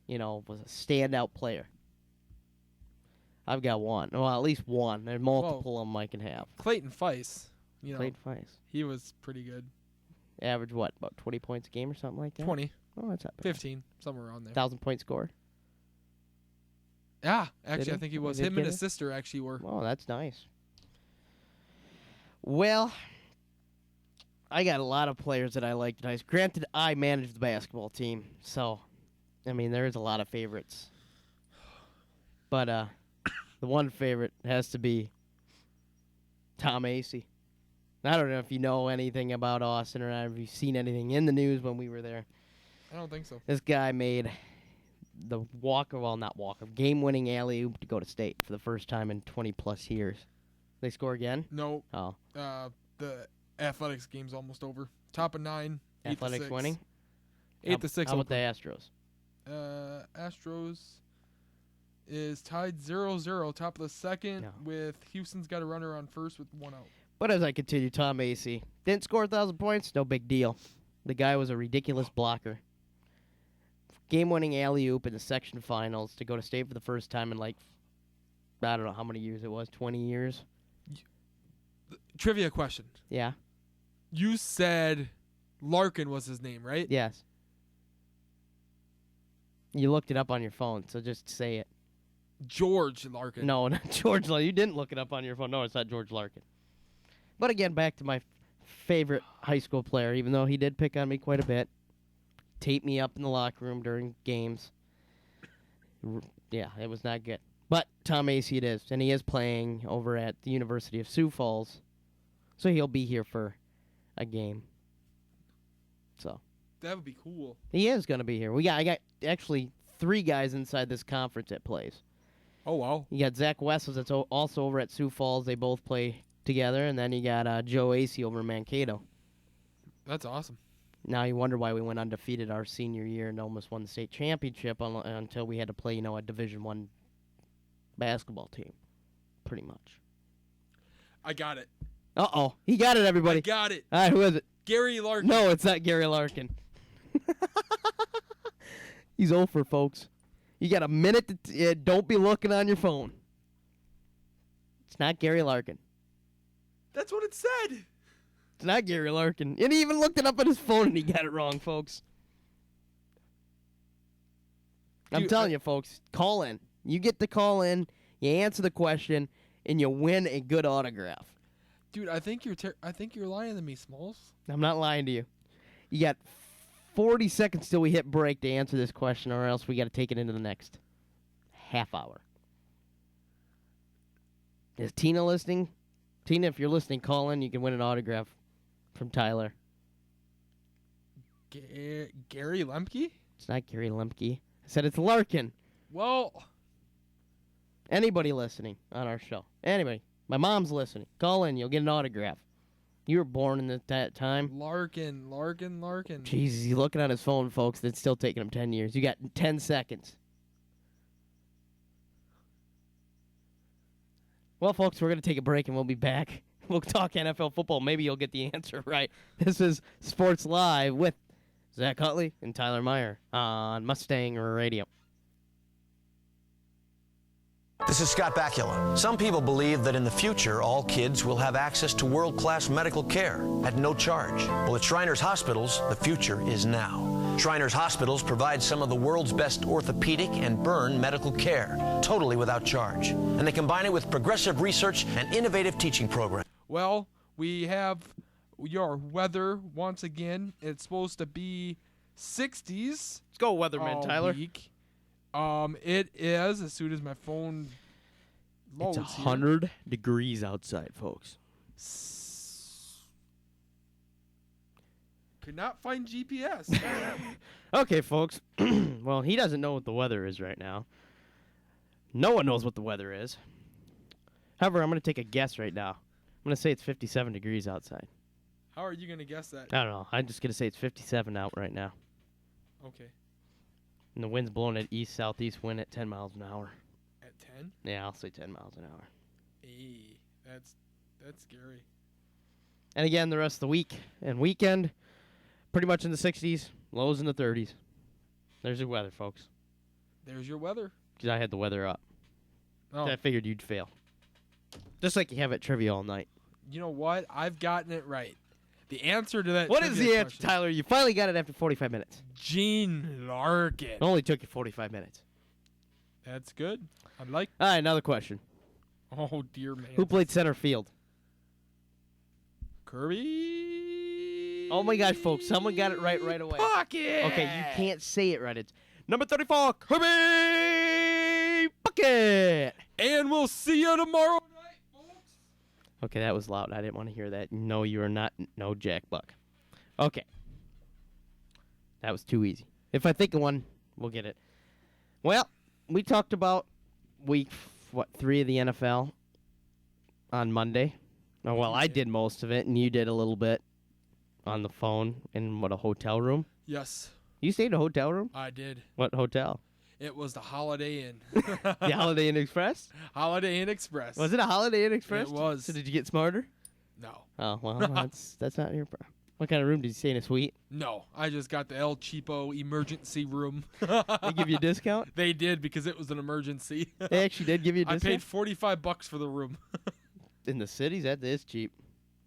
was a standout player. I've got one. Well, at least one. There's multiple of them I can have. Clayton Fice. Played Fice. He was pretty good. Average what? About 20 points a game or something like that? 20, Oh, that's not bad. 15, somewhere around there. 1,000-point score? Yeah, actually, he? I think he Oh, was. he did Him and get his it? sister actually were. Oh, that's nice. Well, I got a lot of players that I liked. Granted, I managed the basketball team, so, there's a lot of favorites. But the one favorite has to be Tom Acey. I don't know if you know anything about Austin or not, if you've seen anything in the news when we were there. I don't think so. This guy made the game-winning alley-oop to go to state for the first time in 20-plus years. They score again? No. Oh. The athletics game's almost over. Top of 9. 8 Athletics to 6. winning? 8 to 6. How about the Astros? Astros is tied 0-0, top of the second, No. with Houston's got a runner on first with 1 out. But as I continue, Tom Acey didn't score 1,000 points. No big deal. The guy was a ridiculous blocker. Game-winning alley-oop in the section finals to go to state for the first time in I don't know how many years it was, 20 years? Trivia question. Yeah. You said Larkin was his name, right? Yes. You looked it up on your phone, so just say it. George Larkin. No, not George Larkin. You didn't look it up on your phone. No, it's not George Larkin. But again, back to my favorite high school player, even though he did pick on me quite a bit. Tape me up in the locker room during games. Yeah, it was not good. But Tom Macy it is, and he is playing over at the University of Sioux Falls. So he'll be here for a game. So That would be cool. he is going to be here. I got actually 3 guys inside this conference that plays. Oh, wow. You got Zach Wessels that's also over at Sioux Falls. They both play together. And then you got Joe Acey over in Mankato. That's awesome. Now you wonder why we went undefeated our senior year and almost won the state championship until we had to play, a Division I basketball team, pretty much. I got it. Uh-oh. He got it, everybody. I got it. All right, who is it? Gary Larkin. No, it's not Gary Larkin. He's over, folks. You got a minute to don't be looking on your phone. It's not Gary Larkin. That's what it said. It's not Gary Larkin. And he even looked it up on his phone and he got it wrong, folks. I'm Dude, telling you, folks, call in. You get to call in, you answer the question, and you win a good autograph. Dude, I think you're lying to me, Smalls. I'm not lying to you. You got 40 seconds till we hit break to answer this question, or else we got to take it into the next half hour. Is Tina listening? Tina, if you're listening, call in. You can win an autograph from Tyler. Gary Lemke? It's not Gary Lemke. I said it's Larkin. Well, Anybody listening on our show. Anybody. My mom's listening. Call in. You'll get an autograph. You were born in that time. Larkin. Jesus, he's looking on his phone, folks. It's still taking him 10 years. You got 10 seconds. Well, folks, we're going to take a break, and we'll be back. We'll talk NFL football. Maybe you'll get the answer right. This is Sports Live with Zach Hutley and Tyler Meyer on Mustang Radio. This is Scott Bakula. Some people believe that in the future, all kids will have access to world-class medical care at no charge. Well, at Shriners Hospitals, the future is now. Shriners Hospitals provide some of the world's best orthopedic and burn medical care, totally without charge. And they combine it with progressive research and innovative teaching programs. Well, we have your weather once again. It's supposed to be 60s. Let's go, Weatherman all Tyler. week. It is, as soon as my phone loads It's 100 degrees outside, folks. Could not find GPS. Okay, folks. Well, he doesn't know what the weather is right now. No one knows what the weather is. However, I'm going to take a guess right now. I'm going to say it's 57 degrees outside. How are you going to guess that? I don't know. I'm just going to say it's 57 out right now. Okay. And the wind's blowing at east-southeast wind at 10 miles an hour. At 10? Yeah, I'll say 10 miles an hour. Hey, that's scary. And again, the rest of the week and weekend, pretty much in the 60s, lows in the 30s. There's your weather, folks. There's your weather. Because I had the weather up. Oh, I figured you'd fail. Just like you have at trivia all night. you know what? I've gotten it right. The answer to that. What is trivia the answer, question, Tyler? You finally got it after 45 minutes. Gene Larkin. It only took you 45 minutes. That's good. I like. All right, another question. Oh dear man. Who played center field? Kirby. Oh my gosh, folks! Someone got it right away. Puckett. Okay, you can't say it right. It's number 34, Kirby Puckett. And we'll see you tomorrow night, folks. Okay, that was loud. I didn't want to hear that. No, you are not. No, Jack Buck. Okay. That was too easy. If I think of one, we'll get it. Well, we talked about week, 3 of the NFL on Monday. Oh, well, I did most of it, and you did a little bit on the phone in, a hotel room? Yes, You stayed in a hotel room? I did. What hotel? It was the Holiday Inn. The Holiday Inn Express? Holiday Inn Express. Was it a Holiday Inn Express? It was. So did you get smarter? No. Oh, well, that's not your problem. What kind of room did you stay in? A suite? No, I just got the El Cheapo emergency room. They give you a discount? They did because it was an emergency. They actually did give you a I discount? paid $45 for the room. In the cities? That is cheap.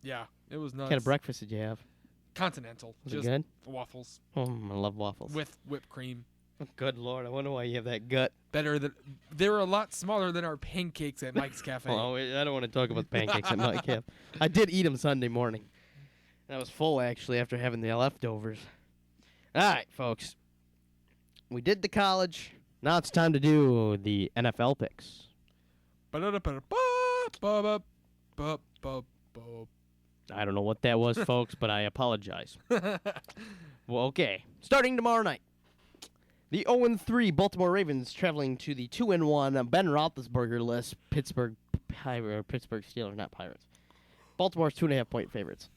Yeah, it was nuts. What kind of breakfast did you have? Continental. Was it just good? waffles Oh, I love waffles. with whipped cream. Good Lord, I wonder why you have that gut. They're a lot smaller than our pancakes at Mike's Cafe. Oh, I don't want to talk about the pancakes at my camp. I did eat them Sunday morning. I was full, actually, after having the leftovers. All right, folks. We did the college. Now it's time to do the NFL picks. I don't know what that was, folks, but I apologize. Well, okay. Starting tomorrow night. The 0-3 Baltimore Ravens traveling to the 2-1 Ben Roethlisberger-less Pittsburgh Steelers, not Pirates. Baltimore's 2.5-point favorites.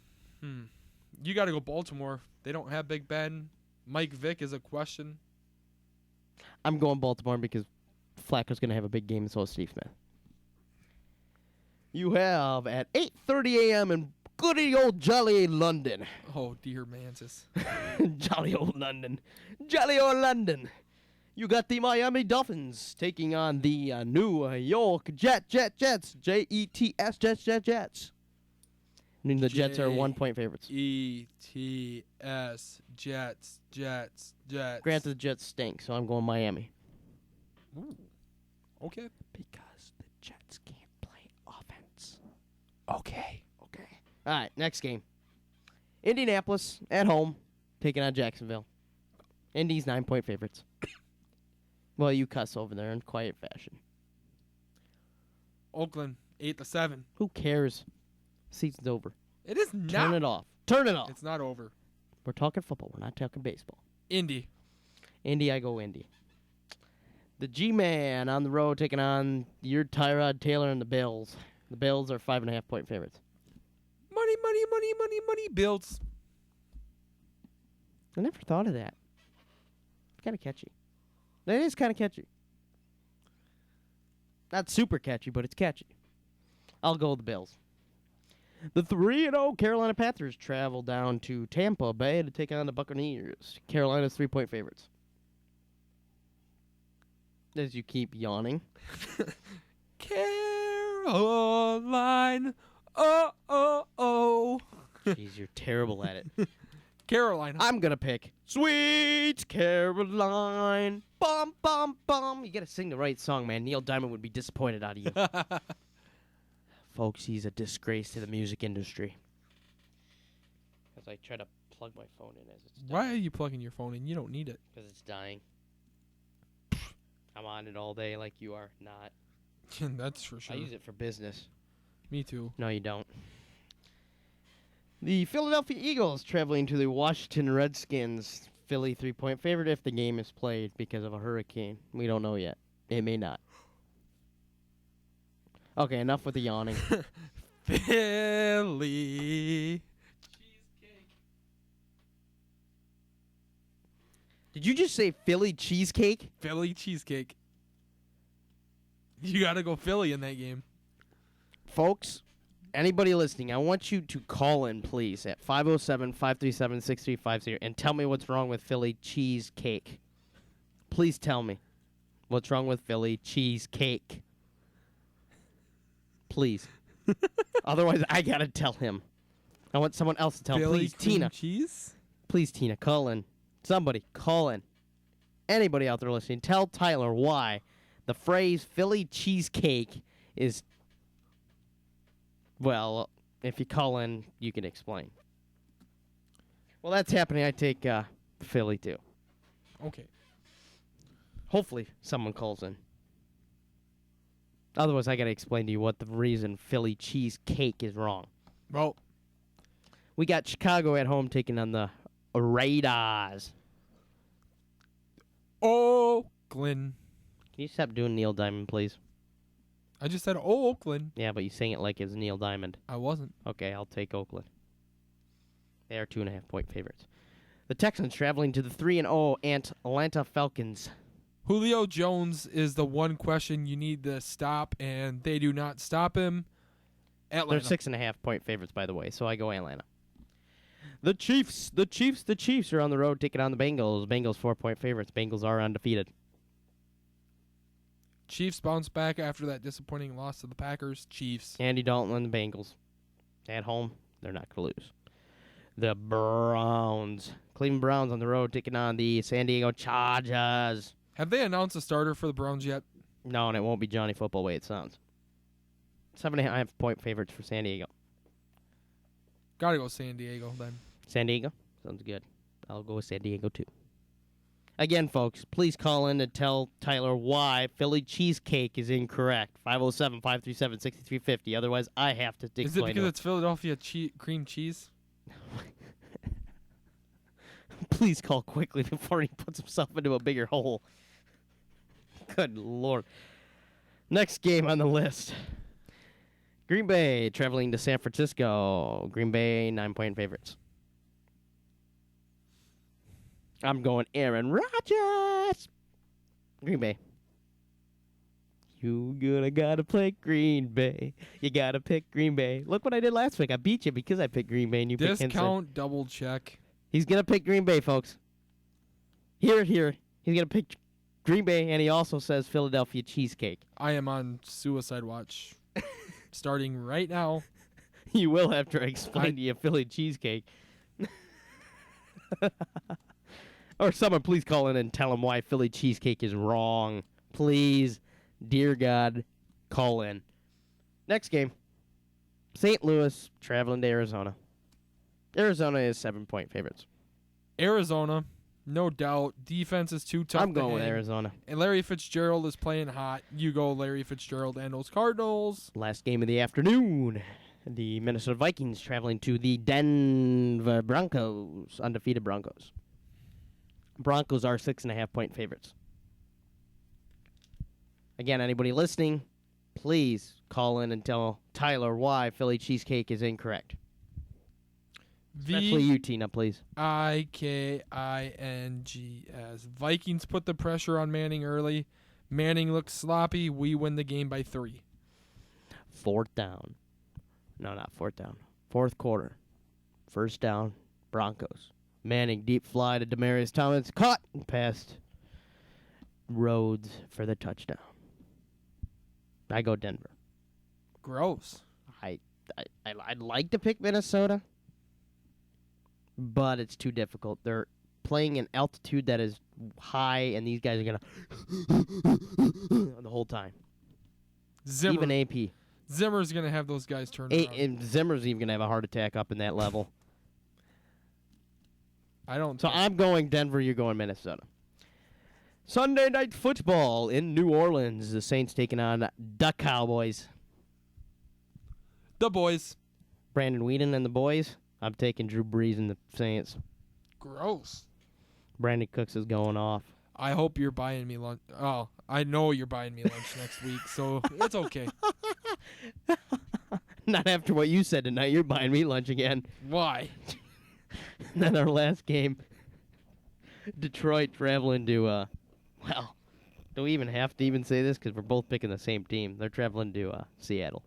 You got to go Baltimore. They don't have Big Ben. Mike Vick is a question. I'm going Baltimore because Flacco's going to have a big game, and so is Steve Smith. You have at 8:30 a.m. in goody old jolly London. Oh, dear Mantis. Jolly old London. Jolly old London. You got the Miami Dolphins taking on the New York Jets. Jets. Jets. I mean, the Jets are 1-point favorites. E-T-S. Jets. Granted, the Jets stink, so I'm going Miami. Ooh. Okay. Because the Jets can't play offense. Okay. All right, next game. Indianapolis at home, taking on Jacksonville. Indy's 9-point favorites. Well, you cuss over there in quiet fashion. Oakland, 8-7. Who cares? Season's over. It is not. Turn it off. Turn it off. It's not over. We're talking football. We're not talking baseball. Indy, I go Indy. The G-Man on the road taking on your Tyrod Taylor and the Bills. The Bills are 5.5-point favorites. Money, Bills. I never thought of that. It's kind of catchy. That is kind of catchy. Not super catchy, but it's catchy. I'll go with the Bills. The 3-0 Carolina Panthers travel down to Tampa Bay to take on the Buccaneers. Carolina's 3-point favorites. As you keep yawning. Caroline. Oh. Jeez, you're terrible at it. Carolina. I'm going to pick Sweet Caroline. Bum, bum, bum. You got to sing the right song, man. Neil Diamond would be disappointed out of you. Folks, he's a disgrace to the music industry. As I try to plug my phone in as it's dying. Why are you plugging your phone in? You don't need it. Because it's dying. I'm on it all day like you are not. That's for sure. I use it for business. Me too. No, you don't. The Philadelphia Eagles traveling to the Washington Redskins. Philly 3-point favorite if the game is played because of a hurricane. We don't know yet. It may not. Okay, enough with the yawning. Philly cheesecake. Did you just say Philly cheesecake? Philly cheesecake. You got to go Philly in that game. Folks, anybody listening, I want you to call in, please, at 507-537-6350 and tell me what's wrong with Philly cheesecake. Please tell me what's wrong with Philly cheesecake. Please. Otherwise, I got to tell him. I want someone else to tell him. Philly Please, cream Tina. cheese? Please, Tina, call in. Somebody, call in. Anybody out there listening, tell Tyler why the phrase Philly cheesecake is... Well, if you call in, you can explain. Well, that's happening. I take Philly, too. Okay. Hopefully, someone calls in. Otherwise, I got to explain to you what the reason Philly cheesecake is wrong. Well, we got Chicago at home taking on the Raiders. Oakland. Can you stop doing Neil Diamond, please? I just said Oakland. Yeah, but you sang it like it's Neil Diamond. I wasn't. Okay, I'll take Oakland. They are 2.5-point favorites. The Texans traveling to the 3-0 Atlanta Falcons. Julio Jones is the one question you need to stop, and they do not stop him. Atlanta. They're 6.5-point favorites, by the way, so I go Atlanta. The Chiefs are on the road taking on the Bengals. Bengals 4-point favorites. Bengals are undefeated. Chiefs bounce back after that disappointing loss to the Packers. Chiefs. Andy Dalton and the Bengals. At home, they're not going to lose. the Browns. Cleveland Browns on the road taking on the San Diego Chargers. Have they announced a starter for the Browns yet? No, and it won't be Johnny Football way it sounds. 7.5 point favorites for San Diego. Gotta go San Diego then. San Diego? Sounds good. I'll go with San Diego too. Again, folks, please call in and tell Tyler why Philly cheesecake is incorrect. 507-537-6350. Otherwise, I have to explain Is it because it. it's Philadelphia cream cheese? Please call quickly before he puts himself into a bigger hole. Good Lord. Next game on the list. Green Bay traveling to San Francisco. Green Bay 9-point favorites. I'm going Aaron Rodgers. Green Bay. You gotta play Green Bay. You gotta pick Green Bay. Look what I did last week. I beat you because I picked Green Bay and you picked Kansas. Discount double check. He's gonna pick Green Bay, folks. Here. He's gonna pick Green Bay, and he also says Philadelphia cheesecake. I am on suicide watch. Starting right now. You will have to explain to you Philly cheesecake. Or someone please call in and tell him why Philly cheesecake is wrong. Please, dear God, call in. Next game. St. Louis traveling to Arizona. Arizona is 7-point favorites. Arizona, no doubt. Defense is too tough. I'm going with hang. Arizona. And Larry Fitzgerald is playing hot. You go Larry Fitzgerald and those Cardinals. Last game of the afternoon. The Minnesota Vikings traveling to the Denver Broncos. Undefeated Broncos. Broncos are 6.5-point favorites. Again, anybody listening, please call in and tell Tyler why Philly cheesecake is incorrect. Especially you, Tina, please. Vikings. Vikings put the pressure on Manning early. Manning looks sloppy. We win the game by 3. Fourth down. No, not fourth down. Fourth quarter. First down, Broncos. Manning deep fly to Demaryius Thomas. Caught and passed Rhodes for the touchdown. I go Denver. Gross. I'd like to pick Minnesota, but it's too difficult. They're playing in altitude that is high, and these guys are going to the whole time. Zimmer. Even AP. Zimmer's going to have those guys turned around. And Zimmer's even going to have a heart attack up in that level. I don't. So I'm going Denver, you're going Minnesota. Sunday Night Football in New Orleans. The Saints taking on the Cowboys. The boys. Brandon Whedon and the boys. I'm taking Drew Brees and the Saints. Gross. Brandon Cooks is going off. I hope you're buying me lunch. Oh, I know you're buying me lunch next week, so it's okay. Not after what you said tonight. You're buying me lunch again. Why? And then our last game, Detroit traveling to, well, do we even have to even say this? Because we're both picking the same team. They're traveling to Seattle.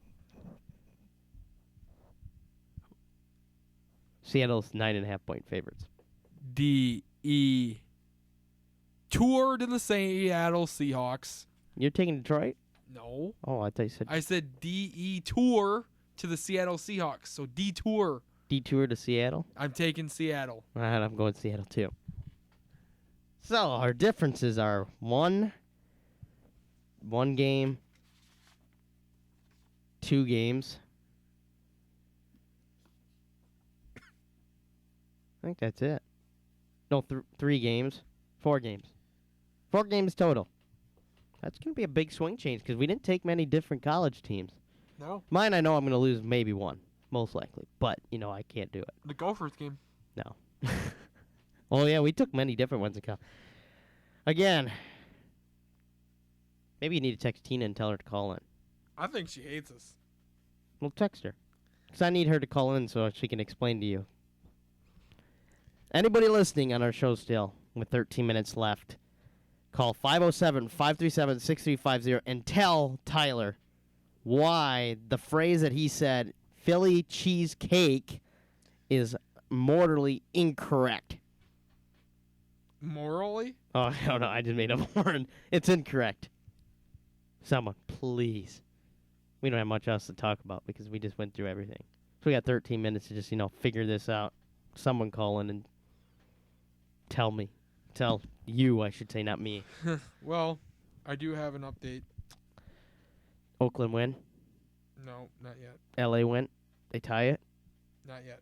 Seattle's 9.5-point favorites. D.E. Tour to the Seattle Seahawks. You're taking Detroit? No. Oh, I thought you said I said D.E. Tour to the Seattle Seahawks. So detour. detour to Seattle. I'm taking Seattle. All right, I'm going Seattle too. So our differences are one game, 2 games. I think that's it. No, 3 games. 4 games. 4 games total. That's going to be a big swing change because we didn't take many different college teams. No. Mine, I know I'm going to lose maybe one, most likely. But, I can't do it. The Gophers game. No. Oh, yeah, we took many different ones in college. Again, maybe you need to text Tina and tell her to call in. I think she hates us. We'll text her. Because I need her to call in so she can explain to you. Anybody listening on our show still, with 13 minutes left, call 507-537-6350 and tell Tyler why the phrase that he said, Philly cheesecake, is mortally incorrect. Morally? Oh, I don't know. I just made up a word. It's incorrect. Someone, please. We don't have much else to talk about because we just went through everything. So we got 13 minutes to just, figure this out. someone call in and tell me. Tell you, I should say, not me. Well, I do have an update. Oakland win. No, not yet. LA win. They tie it. Not yet.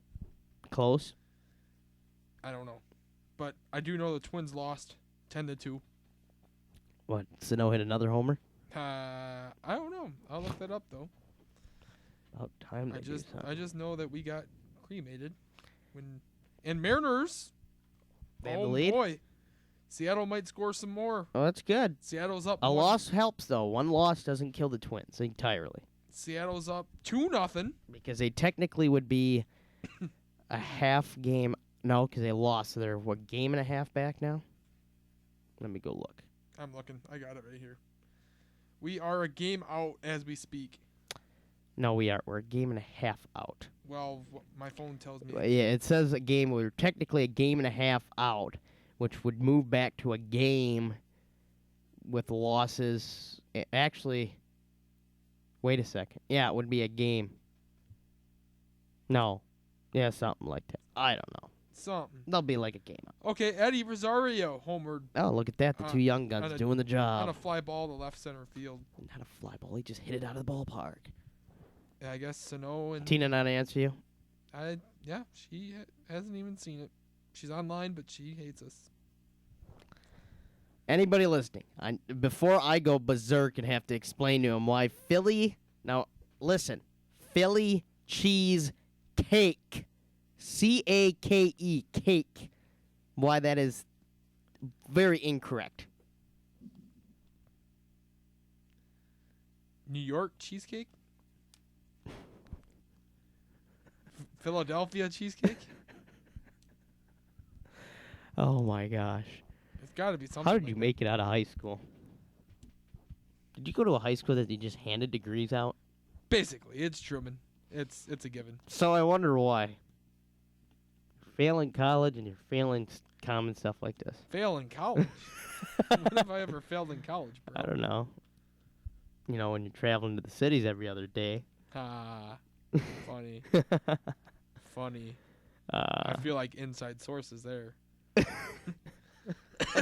Close. I don't know. But I do know the Twins lost 10-2. What? Sano hit another homer? I don't know. I'll look that up though. About time they do something. I just know that we got cremated and Mariners. They have oh the lead? Boy. Seattle might score some more. Oh, that's good. Seattle's up. A loss helps, though. One loss doesn't kill the Twins entirely. Seattle's up 2-0. Because they technically would be a half game. No, because they lost. So they're, what, game and a half back now? Let me go look. I'm looking. I got it right here. We are a game out as we speak. No, we are. We're a game and a half out. Well, my phone tells me. Yeah, it says a game. We're technically a game and a half out, which would move back to a game with losses. Actually, wait a second. Yeah, it would be a game. No. Yeah, something like that. I don't know. Something. They'll be like a game out. Okay, Eddie Rosario homered. Oh, look at that. The two young guns doing the job. On a fly ball to left center field. Not a fly ball. He just hit it out of the ballpark. Yeah, I guess Sano and... Tina not answer you? Yeah, she hasn't even seen it. She's online, but she hates us. Anybody listening, before I go berserk and have to explain to him why Philly... Now, listen. Philly cheese cake. C-A-K-E, cake. Why that is very incorrect. New York cheesecake? Philadelphia cheesecake? Oh, my gosh. It's got to be something. How did you make it out of high school? Did you go to a high school that they just handed degrees out? Basically, it's Truman. It's a given. So I wonder why. You're failing college and you're failing common stuff like this. Fail in college? When have I ever failed in college, bro? I don't know. You know, when you're traveling to the cities every other day. Ah, funny. Funny. I feel like inside sources there.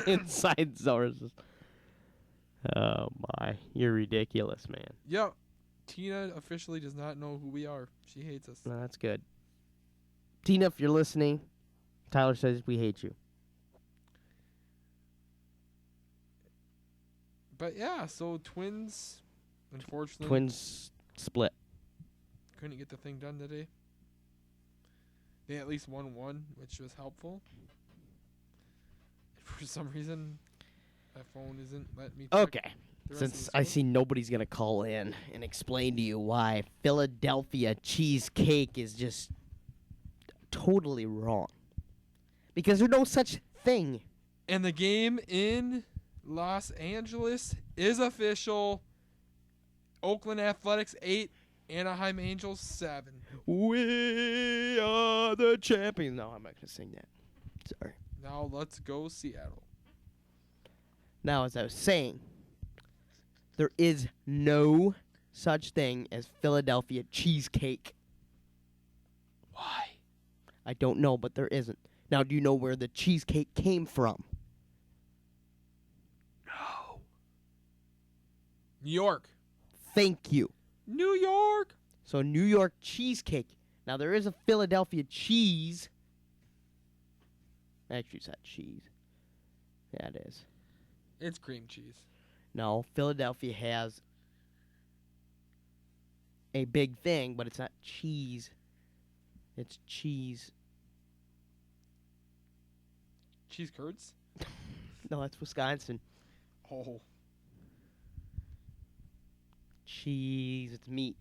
Inside sources. Oh, my. You're ridiculous, man. Yep. Tina officially does not know who we are. She hates us. No, that's good. Tina, if you're listening, Tyler says we hate you. But, yeah, so Twins, unfortunately. Twins split. Couldn't get the thing done today. They at least won one, which was helpful. For some reason, that phone isn't letting me check Okay. the rest of Since the I score. see nobody's going to call in and explain to you why Philadelphia cheesecake is just totally wrong. Because there's no such thing. And the game in Los Angeles is official. Oakland Athletics 8, Anaheim Angels 7. We are the champions. No, I'm not going to sing that. Sorry. Now let's go Seattle. Now, as I was saying, there is no such thing as Philadelphia cheesecake. Why? I don't know, but there isn't. Now, do you know where the cheesecake came from? No. New York. Thank you. New York. So, New York cheesecake. Now, there is a Philadelphia cheese. Actually, it's not cheese. Yeah, it is. It's cream cheese. No, Philadelphia has a big thing, but it's not cheese. It's cheese. Cheese curds? No, that's Wisconsin. Oh. Cheese. It's meat.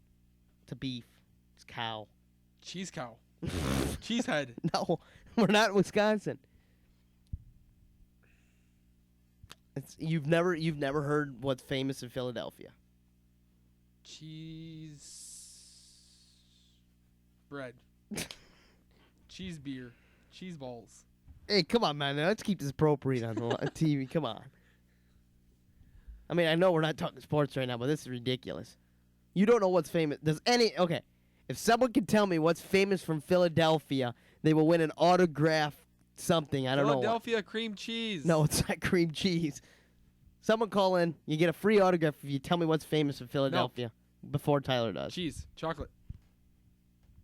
It's a beef. It's cow. Cheese cow. Cheesehead. No, we're not in Wisconsin. You've never heard what's famous in Philadelphia. Cheese bread. Cheese beer. Cheese balls. Hey, come on, man. Now, let's keep this appropriate on the TV. Come on. I mean, I know we're not talking sports right now, but this is ridiculous. You don't know what's famous. Okay. If someone can tell me what's famous from Philadelphia, they will win an autograph something. I don't know what. Philadelphia cream cheese. No, it's not cream cheese. Someone call in. You get a free autograph if you tell me what's famous in Philadelphia before Tyler does. Cheese. Chocolate.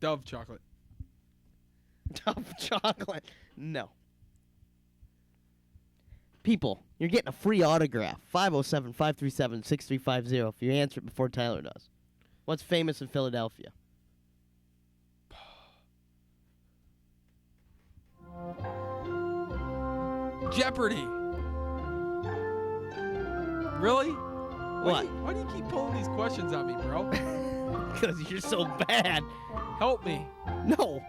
Dove chocolate. Dove chocolate. No. People, you're getting a free autograph. 507-537-6350 if you answer it before Tyler does. What's famous in Philadelphia? Jeopardy. Really? What? Why do you keep pulling these questions on me, bro? Because you're so bad. Help me. No.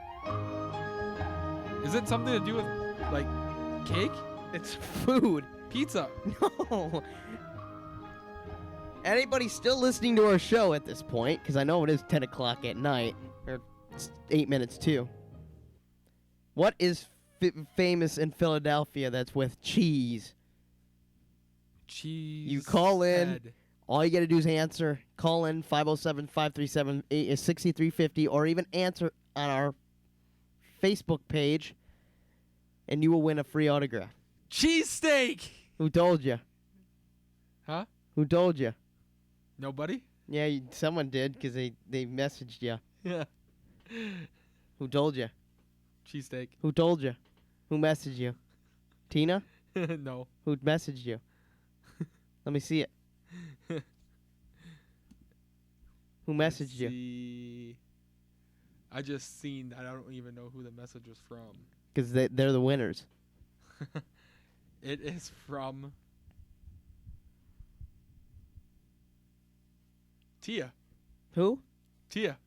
Is it something to do with, like, cake? It's food. Pizza. No. Anybody still listening to our show at this point, because I know it is 10 o'clock at night, or it's 8 minutes too. What is famous in Philadelphia that's with cheese? Cheese. You call in. head. All you got to do is answer. Call in 507-537-6350 or even answer on our Facebook page, and you will win a free autograph. Cheesesteak. Who told you? Huh? Who told you? Nobody? Yeah, someone did because they messaged you. Yeah. Who told you? Cheesesteak. Who told you? Who messaged you? Tina? No. Who messaged you? Let me see it. Who messaged you? See. I just seen. I don't even know who the message was from. Because they're the winners. It is from Tia. Who? Tia.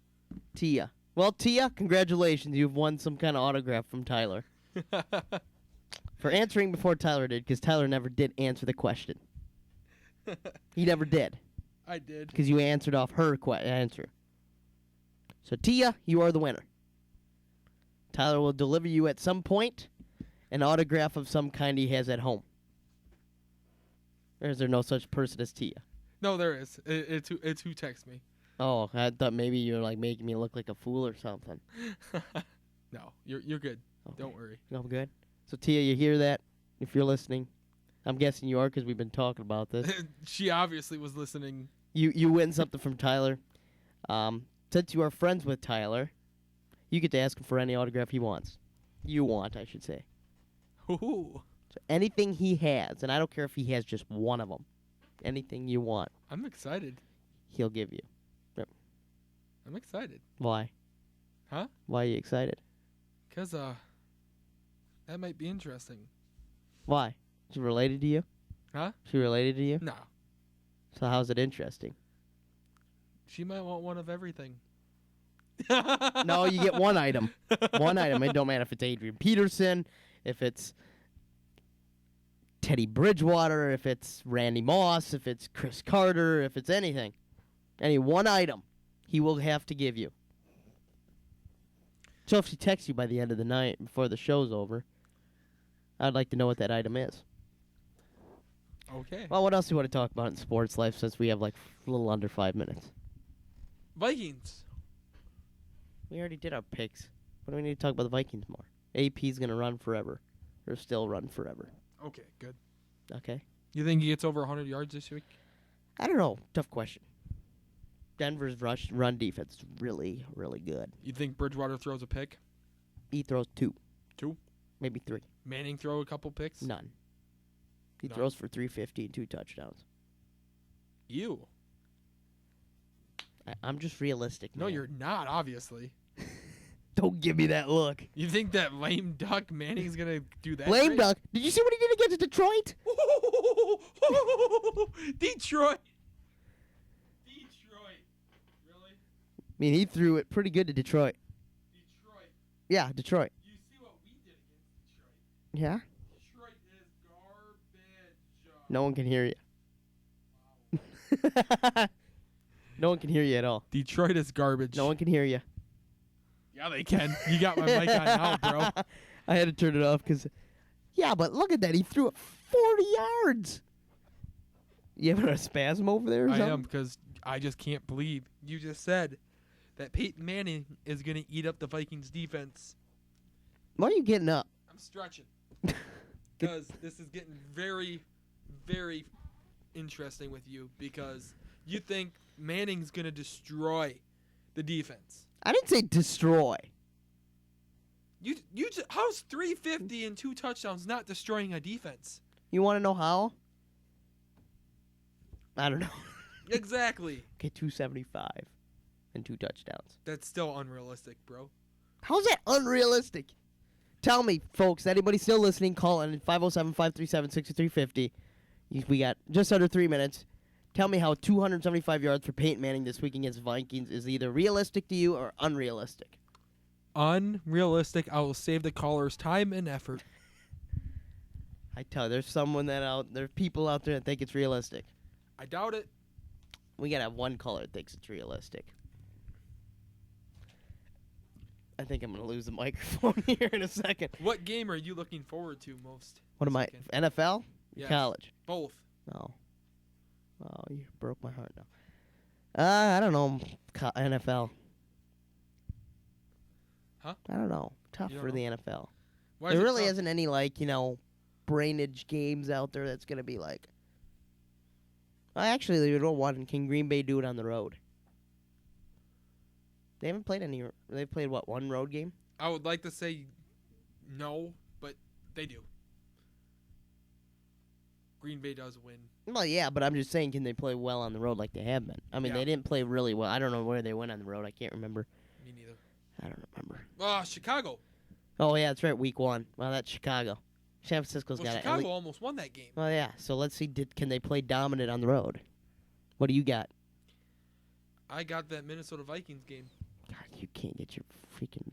Tia. Well, Tia, congratulations. You've won some kind of autograph from Tyler. For answering before Tyler did, because Tyler never did answer the question. He never did. I did. Because you answered off her answer. So, Tia, you are the winner. Tyler will deliver you at some point an autograph of some kind he has at home. Or is there no such person as Tia? No, there is. It's who texts me. Oh, I thought maybe you were like making me look like a fool or something. No, you're good. Okay. Don't worry. I'm good. So, Tia, you hear that? If you're listening. I'm guessing you are because we've been talking about this. She obviously was listening. You win something from Tyler. Since you are friends with Tyler, you get to ask him for any autograph he wants. You want, I should say. Ooh. So anything he has, and I don't care if he has just one of them, anything you want, I'm excited. he'll give you. Yep. I'm excited. Why? Huh? Why are you excited? 'Cause that might be interesting. Why? Is she related to you? Huh? She related to you? No. So how's it interesting? She might want one of everything. No, you get one item. One item. It don't matter if it's Adrian Peterson, if it's Teddy Bridgewater, if it's Randy Moss, if it's Chris Carter, if it's anything. Any one item he will have to give you. So if she texts you by the end of the night before the show's over, I'd like to know what that item is. Okay. Well, what else do you want to talk about in sports life since we have like a little under 5 minutes? Vikings. We already did our picks. What do we need to talk about the Vikings more? AP's going to run forever. Or still run forever. Okay, good. Okay. You think he gets over 100 yards this week? I don't know. Tough question. Denver's run defense is really, really good. You think Bridgewater throws a pick? He throws 2. 2? Maybe 3. Manning throw a couple picks? None. He None. throws for 350 and 2 touchdowns. You. I'm just realistic. No, man. you're not, obviously. Don't give me that look. You think that lame duck Manning's going to do that? Lame great? duck. Did you see what he did against Detroit? Detroit. Really? I mean, he threw it pretty good to Detroit. Detroit. Yeah, Detroit. You see what we did against Detroit? Yeah? Detroit is garbage. No one can hear you. No one can hear you at all. Detroit is garbage. No one can hear you. Yeah, they can. You got my mic on now, bro. I had to turn it off because, yeah, but look at that. He threw it 40 yards. You having a spasm over there or I something? am, because I just can't believe you just said that Peyton Manning is going to eat up the Vikings defense. Why are you getting up? I'm stretching. Because this is getting very, very interesting with you because you think Manning's going to destroy the defense. I didn't say destroy. How's 350 and 2 touchdowns not destroying a defense? You want to know how? I don't know. Exactly. Okay, 275 and 2 touchdowns. That's still unrealistic, bro. How's that unrealistic? Tell me, folks, anybody still listening, call in 507-537-6350. We got just under 3 minutes. Tell me how 275 yards for Peyton Manning this week against Vikings is either realistic to you or unrealistic. Unrealistic. I will save the callers time and effort. I tell you, there's people out there that think it's realistic. I doubt it. We gotta have one caller that thinks it's realistic. I think I'm gonna lose the microphone here in a second. What game are you looking forward to most? What am I? NFL? Yes. College? Both. No. Oh, you broke my heart now. I don't know. NFL. Huh? I don't know. Tough You for don't the NFL. Why is There it really tough? isn't any, brainage games out there that's going to be like. Actually, they don't want. Can Green Bay do it on the road? They haven't played any. They've played, one road game? I would like to say no, but they do. Green Bay does win. Well, yeah, but I'm just saying, can they play well on the road like they have been? I mean, Yeah. they didn't play really well. I don't know where they went on the road. I can't remember. Me neither. I don't remember. Chicago. Oh, yeah, that's right, week 1. Well, that's Chicago. San Francisco's Well, got Chicago it. almost won that game. Well, yeah, so let's see, can they play dominant on the road? What do you got? I got that Minnesota Vikings game. God, you can't get your freaking...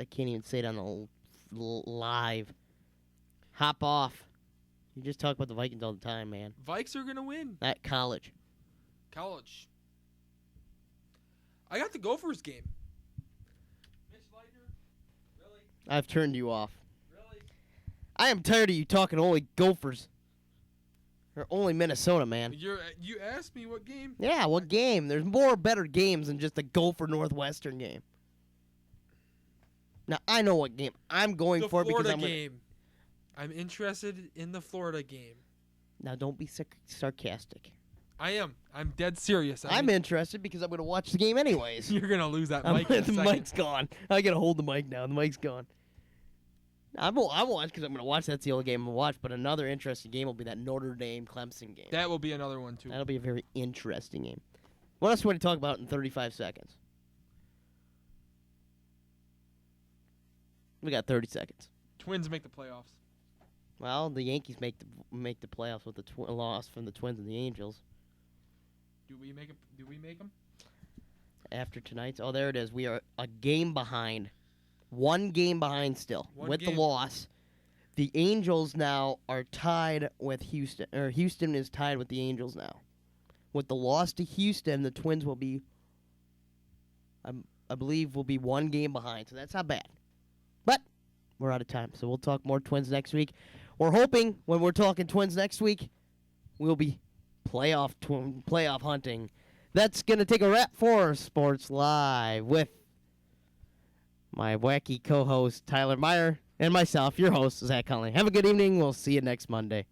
I can't even say it on the live. Hop off. You just talk about the Vikings all the time, man. Vikes are going to win. At college. College. I got the Gophers game. Mitch Leitner? Really? I've turned you off. Really? I am tired of you talking only Gophers. Or only Minnesota, man. You asked me what game? Yeah, what game? There's more better games than just the Gopher Northwestern game. Now, I know what game I'm going The for because Florida I'm game. I'm interested in the Florida game. Now, don't be sarcastic. I am. I'm dead serious. I'm interested because I'm going to watch the game anyways. You're going to lose that mic in a The second. mic's gone. I got to hold the mic now. The mic's gone. I watch because I'm going to watch. That's the only game I'm going to watch. But another interesting game will be that Notre Dame-Clemson game. That will be another one, too. That'll be a very interesting game. What else do you want to talk about in 35 seconds? We got 30 seconds. Twins make the playoffs. Well, the Yankees make the playoffs with the loss from the Twins and the Angels. Do we make them? After tonight's, oh, there it is. We are a game behind. 1 game behind still with the loss. The Angels now are tied with Houston, or Houston is tied with the Angels now. With the loss to Houston, the Twins will be, I believe, will be 1 game behind. So that's not bad. But we're out of time, so we'll talk more Twins next week. We're hoping when we're talking Twins next week, we'll be playoff hunting. That's going to take a wrap for Sports Live with my wacky co-host, Tyler Meyer, and myself, your host, Zach Conley. Have a good evening. We'll see you next Monday.